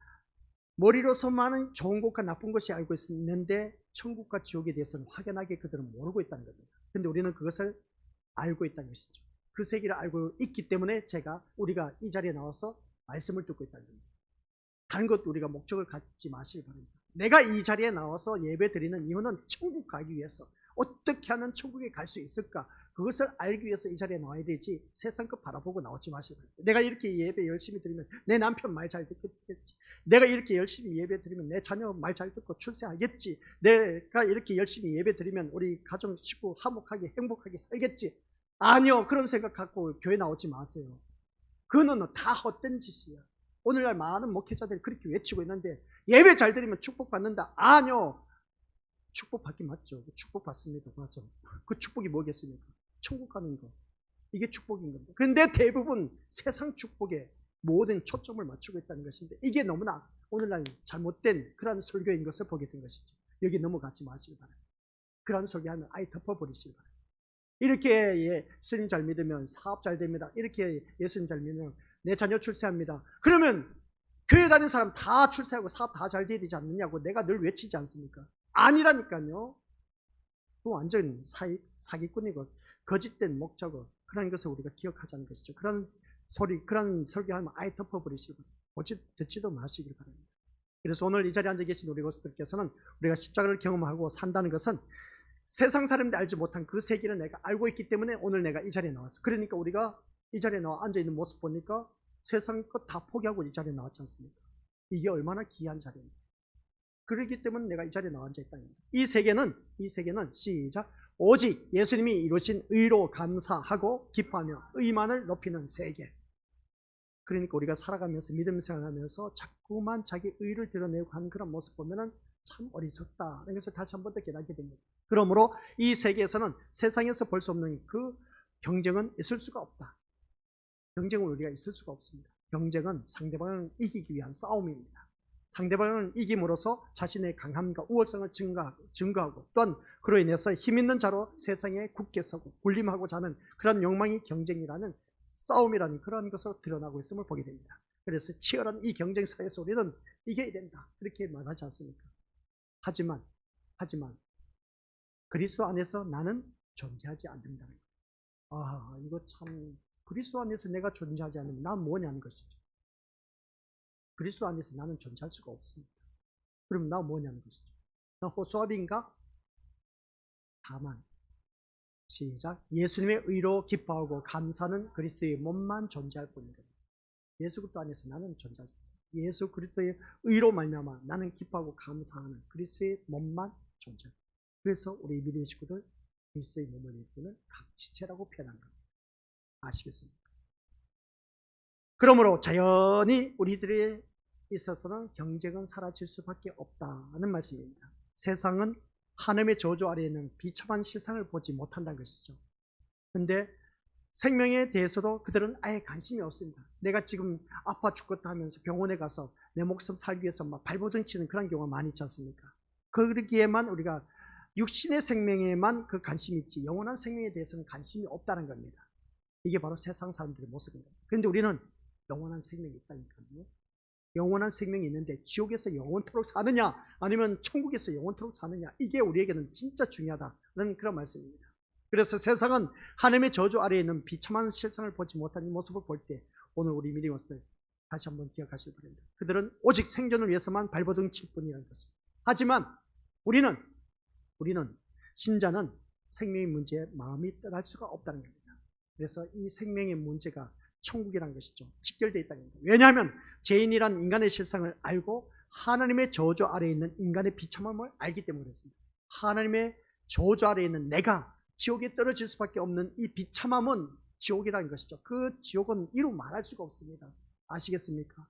머리로서 많은 좋은 것과 나쁜 것이 알고 있는데 천국과 지옥에 대해서는 확연하게 그들은 모르고 있다는 겁니다. 근데 우리는 그것을 알고 있다는 것이죠. 그 세계를 알고 있기 때문에 우리가 이 자리에 나와서 말씀을 듣고 있다는 겁니다. 다른 것도 우리가 목적을 갖지 마시기 바랍니다. 내가 이 자리에 나와서 예배 드리는 이유는 천국 가기 위해서, 어떻게 하면 천국에 갈 수 있을까, 그것을 알기 위해서 이 자리에 나와야 되지 세상 것 바라보고 나오지 마시기 바랍니다. 내가 이렇게 예배 열심히 드리면 내 남편 말 잘 듣겠지, 내가 이렇게 열심히 예배 드리면 내 자녀 말 잘 듣고 출세하겠지, 내가 이렇게 열심히 예배 드리면 우리 가정 식구 화목하게 행복하게 살겠지. 아니요, 그런 생각 갖고 교회 나오지 마세요. 그거는 다 헛된 짓이야. 오늘날 많은 목회자들이 그렇게 외치고 있는데 예배 잘 드리면 축복받는다. 아니요, 축복받기 맞죠. 축복받습니다. 맞죠. 그 축복이 뭐겠습니까? 천국 가는 거, 이게 축복인 겁니다. 그런데 대부분 세상 축복에 모든 초점을 맞추고 있다는 것인데 이게 너무나 오늘날 잘못된 그러한 설교인 것을 보게 된 것이죠. 여기 넘어가지 마시기 바랍니다. 그러한 설교하면 아예 덮어버리시기 바랍니다. 이렇게 예수님 잘 믿으면 사업 잘 됩니다. 이렇게 예수님 잘 믿으면 내 자녀 출세합니다. 그러면 교회 다니는 사람 다 출세하고 사업 다 잘 돼야 되지 않느냐고 내가 늘 외치지 않습니까? 아니라니까요. 그 완전 사기꾼이고 거짓된 목적어, 그런 것을 우리가 기억하자는 것이죠. 그런 설교하면 아예 덮어버리시고 듣지도 마시길 바랍니다. 그래서 오늘 이 자리에 앉아 계신 우리 것들께서는 우리가 십자가를 경험하고 산다는 것은 세상 사람들이 알지 못한 그 세계를 내가 알고 있기 때문에 오늘 내가 이 자리에 나왔어. 그러니까 우리가 이 자리에 나와 앉아있는 모습 보니까 세상 것 다 포기하고 이 자리에 나왔지 않습니까? 이게 얼마나 귀한 자리입니까? 그렇기 때문에 내가 이 자리에 나와 앉아있다는 겁니다. 이 세계는 시작, 오직 예수님이 이루신 의로 감사하고 기뻐하며 의만을 높이는 세계. 그러니까 우리가 살아가면서 믿음 생활하면서 자꾸만 자기 의를 드러내고 하는 그런 모습 보면은 참 어리석다. 이런 것을 다시 한 번 더 깨닫게 됩니다. 그러므로 이 세계에서는 세상에서 볼 수 없는 그 경쟁은 있을 수가 없다. 경쟁은 우리가 있을 수가 없습니다. 경쟁은 상대방을 이기기 위한 싸움입니다. 상대방을 이김으로써 자신의 강함과 우월성을 증거하고 또한 그로 인해서 힘있는 자로 세상에 굳게 서고 군림하고자 하는 그런 욕망이 경쟁이라는 싸움이라는 그런 것을 드러나고 있음을 보게 됩니다. 그래서 치열한 이 경쟁 사회에서 우리는 이겨야 된다, 그렇게 말하지 않습니까? 하지만 그리스도 안에서 나는 존재하지 않는다는 거예요. 이거 참, 그리스도 안에서 내가 존재하지 않으면 난 뭐냐는 것이죠. 그리스도 안에서 나는 존재할 수가 없습니다. 그럼 나 뭐냐는 것이죠. 나 호수아비인가? 다만 시작, 예수님의 의로 기뻐하고 감사하는 그리스도의 몸만 존재할 뿐입니다. 예수 그리스도 안에서 나는 존재하지 않습니다. 예수 그리스도의 의로 말미암아 나는 기뻐하고 감사하는 그리스도의 몸만 존재합니다. 그래서 우리 믿음의 식구들 그리스도의 몸을 이루는 각 지체라고 표현한 겁니다. 아시겠습니까? 그러므로 자연히 우리들에 있어서는 경쟁은 사라질 수밖에 없다는 말씀입니다. 세상은 하나님의 저주 아래에 있는 비참한 실상을 보지 못한다는 것이죠. 그런데 생명에 대해서도 그들은 아예 관심이 없습니다. 내가 지금 아파 죽겠다 하면서 병원에 가서 내 목숨 살기 위해서 막 발버둥 치는 그런 경우가 많이 있지 않습니까? 그러기에만 우리가 육신의 생명에만 그 관심이 있지 영원한 생명에 대해서는 관심이 없다는 겁니다. 이게 바로 세상 사람들의 모습입니다. 그런데 우리는 영원한 생명이 있다니까요. 영원한 생명이 있는데 지옥에서 영원토록 사느냐 아니면 천국에서 영원토록 사느냐, 이게 우리에게는 진짜 중요하다는 그런 말씀입니다. 그래서 세상은 하나님의 저주 아래에 있는 비참한 실상을 보지 못한 이 모습을 볼 때 오늘 우리 믿음원들 다시 한번 기억하시기 바랍니다. 그들은 오직 생존을 위해서만 발버둥 칠 뿐이라는 것입니다. 하지만 우리는 신자는 생명의 문제에 마음이 떠날 수가 없다는 겁니다. 그래서 이 생명의 문제가 천국이라는 것이죠. 직결되어 있다는 겁니다. 왜냐하면 죄인이란 인간의 실상을 알고 하나님의 저주 아래에 있는 인간의 비참함을 알기 때문에 그렇습니다. 하나님의 저주 아래에 있는 내가 지옥에 떨어질 수밖에 없는 이 비참함은 지옥이라는 것이죠. 그 지옥은 이루 말할 수가 없습니다. 아시겠습니까?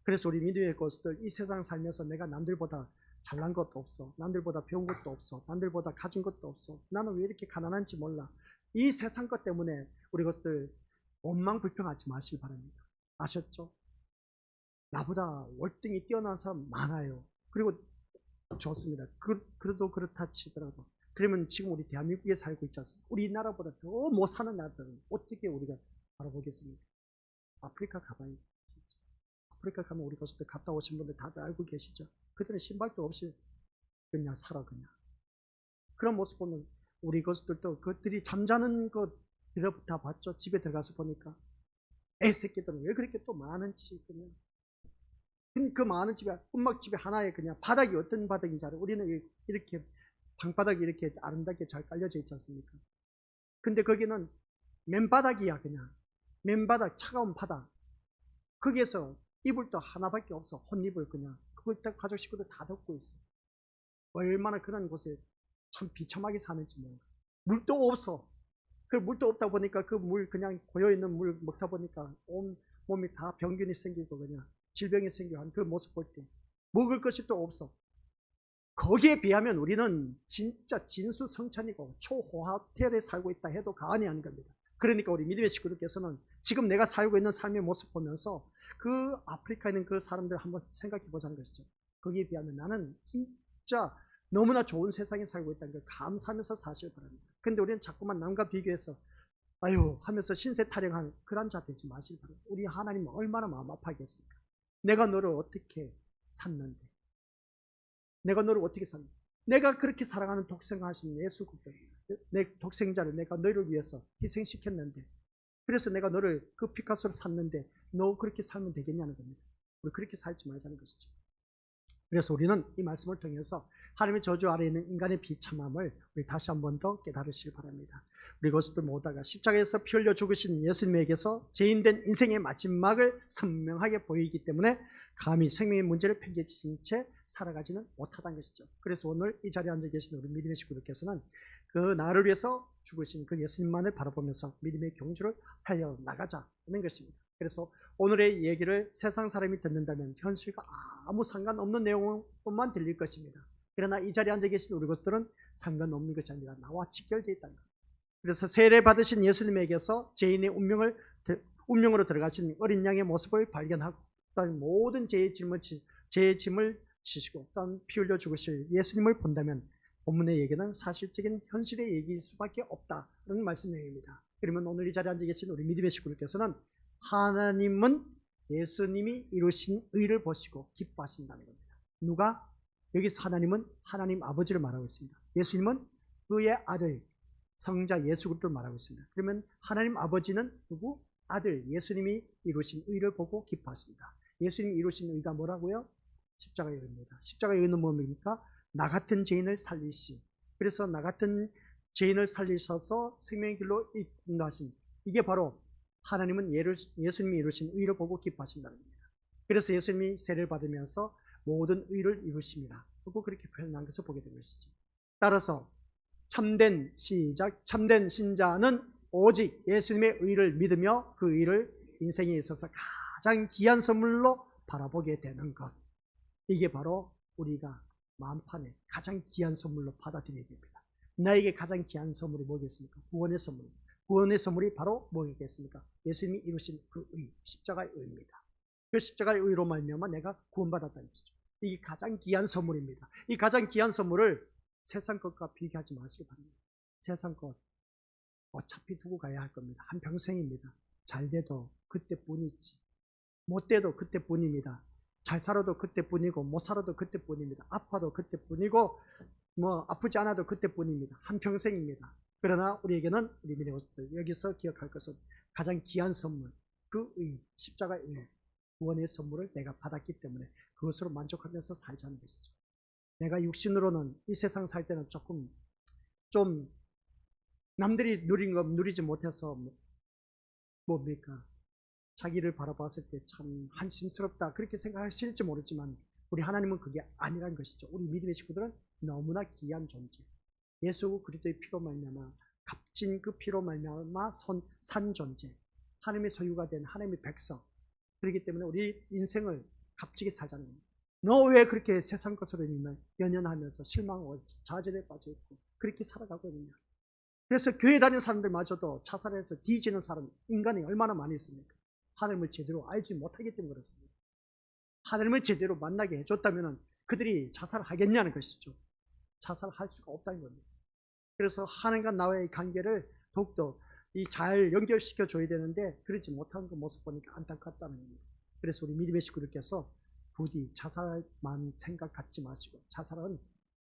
그래서 우리 믿음의 것들 이 세상 살면서 내가 남들보다 잘난 것도 없어, 남들보다 배운 것도 없어, 남들보다 가진 것도 없어, 나는 왜 이렇게 가난한지 몰라, 이 세상 것 때문에 우리 것들 원망 불평하지 마시기 바랍니다. 아셨죠? 나보다 월등히 뛰어난 사람 많아요. 그리고 좋습니다. 그래도 그렇다 치더라도 그러면 지금 우리 대한민국에 살고 있지 않습니까? 우리나라보다 더 못 사는 나라들은 어떻게 우리가 바라보겠습니까? 아프리카 가봐야 진짜. 아프리카 가면 우리 가족들 갔다 오신 분들 다들 알고 계시죠? 그들은 신발도 없이 그냥 살아 그냥. 그런 모습 보면 우리 가족들도 그들이 잠자는 거 다 봤죠? 집에 들어가서 보니까 애 새끼들은 왜 그렇게 또 많은지 그냥 그 많은 집에 움막집에 하나에 그냥 바닥이 어떤 바닥인지 알아요. 우리는 이렇게 방바닥이 이렇게 아름답게 잘 깔려져 있지 않습니까? 근데 거기는 맨바닥이야 그냥. 맨바닥 차가운 바닥. 거기에서 이불도 하나밖에 없어. 혼이불 그냥. 그걸 딱 가족 식구들 다 덮고 있어. 얼마나 그런 곳에 참 비참하게 사는지 몰라. 물도 없어. 그 물도 없다 보니까 그 물 그냥 고여있는 물 먹다 보니까 온 몸이 다 병균이 생기고 그냥 질병이 생기고 하는 그 모습 볼 때 먹을 것이 또 없어. 거기에 비하면 우리는 진짜 진수성찬이고 초호화텔에 살고 있다 해도 과언이 아닌 겁니다. 그러니까 우리 믿음의 식구들께서는 지금 내가 살고 있는 삶의 모습 보면서 그 아프리카에 있는 그 사람들 한번 생각해 보자는 것이죠. 거기에 비하면 나는 진짜 너무나 좋은 세상에 살고 있다는 걸 감사하면서 사실 바랍니다. 근데 우리는 자꾸만 남과 비교해서 아유 하면서 신세 타령하는 그런 자 되지 마시기 바랍니다. 우리 하나님은 얼마나 마음 아파하겠습니까? 내가 너를 어떻게 샀는데, 내가 너를 어떻게 샀는데, 내가 그렇게 사랑하는 독생하신 예수 그리스도, 내 독생자를 내가 너를 위해서 희생시켰는데, 그래서 내가 너를 그 피카소를 샀는데 너 그렇게 살면 되겠냐는 겁니다. 우리 그렇게 살지 말자는 것이죠. 그래서 우리는 이 말씀을 통해서 하나님의 저주 아래에 있는 인간의 비참함을 우리 다시 한 번 더 깨달으시기 바랍니다. 우리 것들 모두가 십자가에서 피 흘려 죽으신 예수님에게서 죄인된 인생의 마지막을 선명하게 보이기 때문에 감히 생명의 문제를 팽개치신 채 살아가지는 못하다는 것이죠. 그래서 오늘 이 자리에 앉아 계신 우리 믿음의 식구들께서는 그 나를 위해서 죽으신 그 예수님만을 바라보면서 믿음의 경주를 하여 나가자는 것입니다. 그래서 오늘의 얘기를 세상 사람이 듣는다면 현실과 아무 상관없는 내용만 들릴 것입니다. 그러나 이 자리에 앉아 계신 우리 것들은 상관없는 것이 아니라 나와 직결되어 있다는 것. 그래서 세례 받으신 예수님에게서 죄인의 운명으로 들어가신 어린 양의 모습을 발견하고 모든 죄의 짐을 지시고 또한 피 흘려 죽으실 예수님을 본다면 본문의 얘기는 사실적인 현실의 얘기일 수밖에 없다는 말씀 내용입니다. 그러면 오늘 이 자리에 앉아 계신 우리 믿음의 식구들께서는 하나님은 예수님이 이루신 의를 보시고 기뻐하신다는 겁니다. 누가? 여기서 하나님은 하나님 아버지를 말하고 있습니다. 예수님은 그의 아들 성자 예수 그리스도를 말하고 있습니다. 그러면 하나님 아버지는 누구? 아들 예수님이 이루신 의를 보고 기뻐하신다. 예수님이 이루신 의가 뭐라고요? 십자가의 의입니다. 십자가의 의는 뭡니까? 나 같은 죄인을 살리시. 그래서 나 같은 죄인을 살리셔서 생명의 길로 인도하신, 이게 바로 하나님은 예수님이 이루신 의를 보고 기뻐하신다는 겁니다. 그래서 예수님이 세례를 받으면서 모든 의를 이루십니다. 그리고 그렇게 표현한 것을 보게 된 것이죠. 따라서 참된 신자는 오직 예수님의 의를 믿으며 그 의를 인생에 있어서 가장 귀한 선물로 바라보게 되는 것. 이게 바로 우리가 만판에 가장 귀한 선물로 받아들여야 됩니다. 나에게 가장 귀한 선물이 뭐겠습니까? 구원의 선물. 구원의 선물이 바로 뭐겠습니까? 예수님이 이루신 그 의, 십자가의 의입니다. 그 십자가의 의로 말미암아 내가 구원받았다는 것이죠. 이게 가장 귀한 선물입니다. 이 가장 귀한 선물을 세상 것과 비교하지 마시기 바랍니다. 세상 것 어차피 두고 가야 할 겁니다. 한평생입니다. 잘 돼도 그때뿐이지, 못 돼도 그때뿐입니다. 잘 살아도 그때뿐이고 못 살아도 그때뿐입니다. 아파도 그때뿐이고 아프지 않아도 그때뿐입니다. 한평생입니다. 그러나 우리에게는 우리 믿음의 것들 여기서 기억할 것은 가장 귀한 선물, 그 의, 십자가의 의, 구원의 선물을 내가 받았기 때문에 그것으로 만족하면서 살자는 것이죠. 내가 육신으로는 이 세상 살 때는 조금 좀 남들이 누린 거 누리지 못해서 뭡니까? 자기를 바라봤을 때 참 한심스럽다 그렇게 생각하실지 모르지만 우리 하나님은 그게 아니란 것이죠. 우리 믿음의 식구들은 너무나 귀한 존재, 예수 그리스도의 피로 말미암아 값진 그 피로 말미암아 산 존재, 하나님의 소유가 된 하나님의 백성. 그렇기 때문에 우리 인생을 값지게 살자는 겁니다. 너 왜 그렇게 세상 것으로 연연하면서 실망하고 좌절에 빠져 있고 그렇게 살아가고 있느냐? 그래서 교회 다니는 사람들마저도 자살해서 뒤지는 사람, 인간이 얼마나 많이 있습니까? 하나님을 제대로 알지 못하기 때문에 그렇습니다. 하나님을 제대로 만나게 해줬다면 그들이 자살하겠냐는 것이죠. 자살할 수가 없다는 겁니다. 그래서 하나님과 나와의 관계를 더욱더 잘 연결시켜 줘야 되는데 그러지 못하는 그 모습 보니까 안타깝다는 겁니다. 그래서 우리 믿음의 식구들께서 부디 자살만 생각 갖지 마시고, 자살은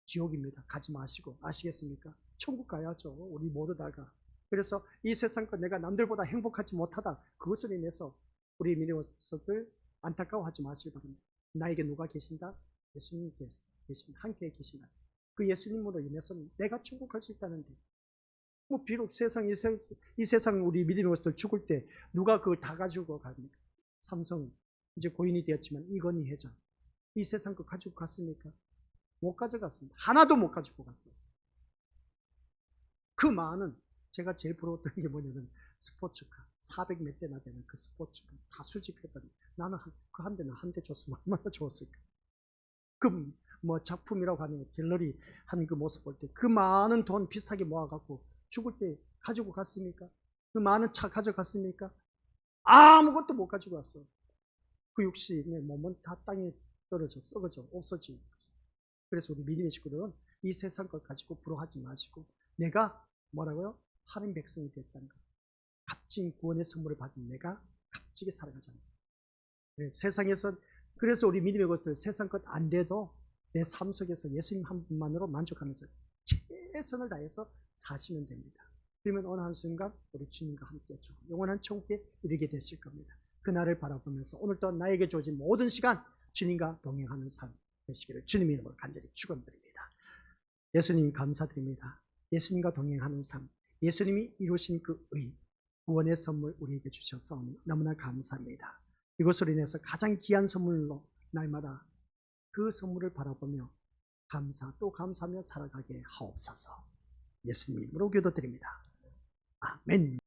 지옥입니다. 가지 마시고, 아시겠습니까? 천국 가야죠. 우리 모두 다가. 그래서 이 세상 것 내가 남들보다 행복하지 못하다, 그것으로 인해서 우리 믿음의 식구들 안타까워하지 마시기 바랍니다. 나에게 누가 계신다? 예수님이 계신다. 함께 계신다. 그 예수님으로 인해서는 내가 천국 갈 수 있다는데, 뭐 비록 이 세상 우리 믿음의 것들 죽을 때 누가 그걸 다 가지고 갑니까? 삼성 이제 고인이 되었지만 이건희 회장 이 세상 거 가지고 갔습니까? 못 가져갔습니다. 하나도 못 가지고 갔어요. 그 많은, 제가 제일 부러웠던 게 뭐냐면 스포츠카 400 몇 대나 되는 그 스포츠카 다 수집했더니 나는 그 한 대는 한 대 줬으면 얼마나 좋았을까. 그 뭐 작품이라고 하는 갤러리 한 그 모습 볼 때 그 많은 돈 비싸게 모아갖고 죽을 때 가지고 갔습니까? 그 많은 차 가져갔습니까? 아무것도 못 가지고 왔어. 그 육신의 몸은 다 땅에 떨어져 썩어져 없어지는 거죠. 그래서 우리 믿음의 식구들은 이 세상 것 가지고 부러워하지 마시고, 내가 뭐라고요? 하나님 백성이 됐다는 것, 값진 구원의 선물을 받은 내가 값지게 살아가자는 것. 세상에서, 그래서 우리 믿음의 것들 세상 것 안 돼도 내 삶 속에서 예수님 한 분만으로 만족하면서 최선을 다해서 사시면 됩니다. 그러면 어느 한순간 우리 주님과 함께 영원한 천국에 이르게 되실 겁니다. 그날을 바라보면서 오늘 또 나에게 주어진 모든 시간 주님과 동행하는 삶 되시기를 주님의 이름으로 간절히 축원드립니다. 예수님 감사드립니다. 예수님과 동행하는 삶, 예수님이 이루신 그 의, 구원의 선물 우리에게 주셔서 너무나 감사합니다. 이것으로 인해서 가장 귀한 선물로 날마다 그 선물을 바라보며 또 감사하며 살아가게 하옵소서. 예수님 이름으로 기도드립니다. 아멘.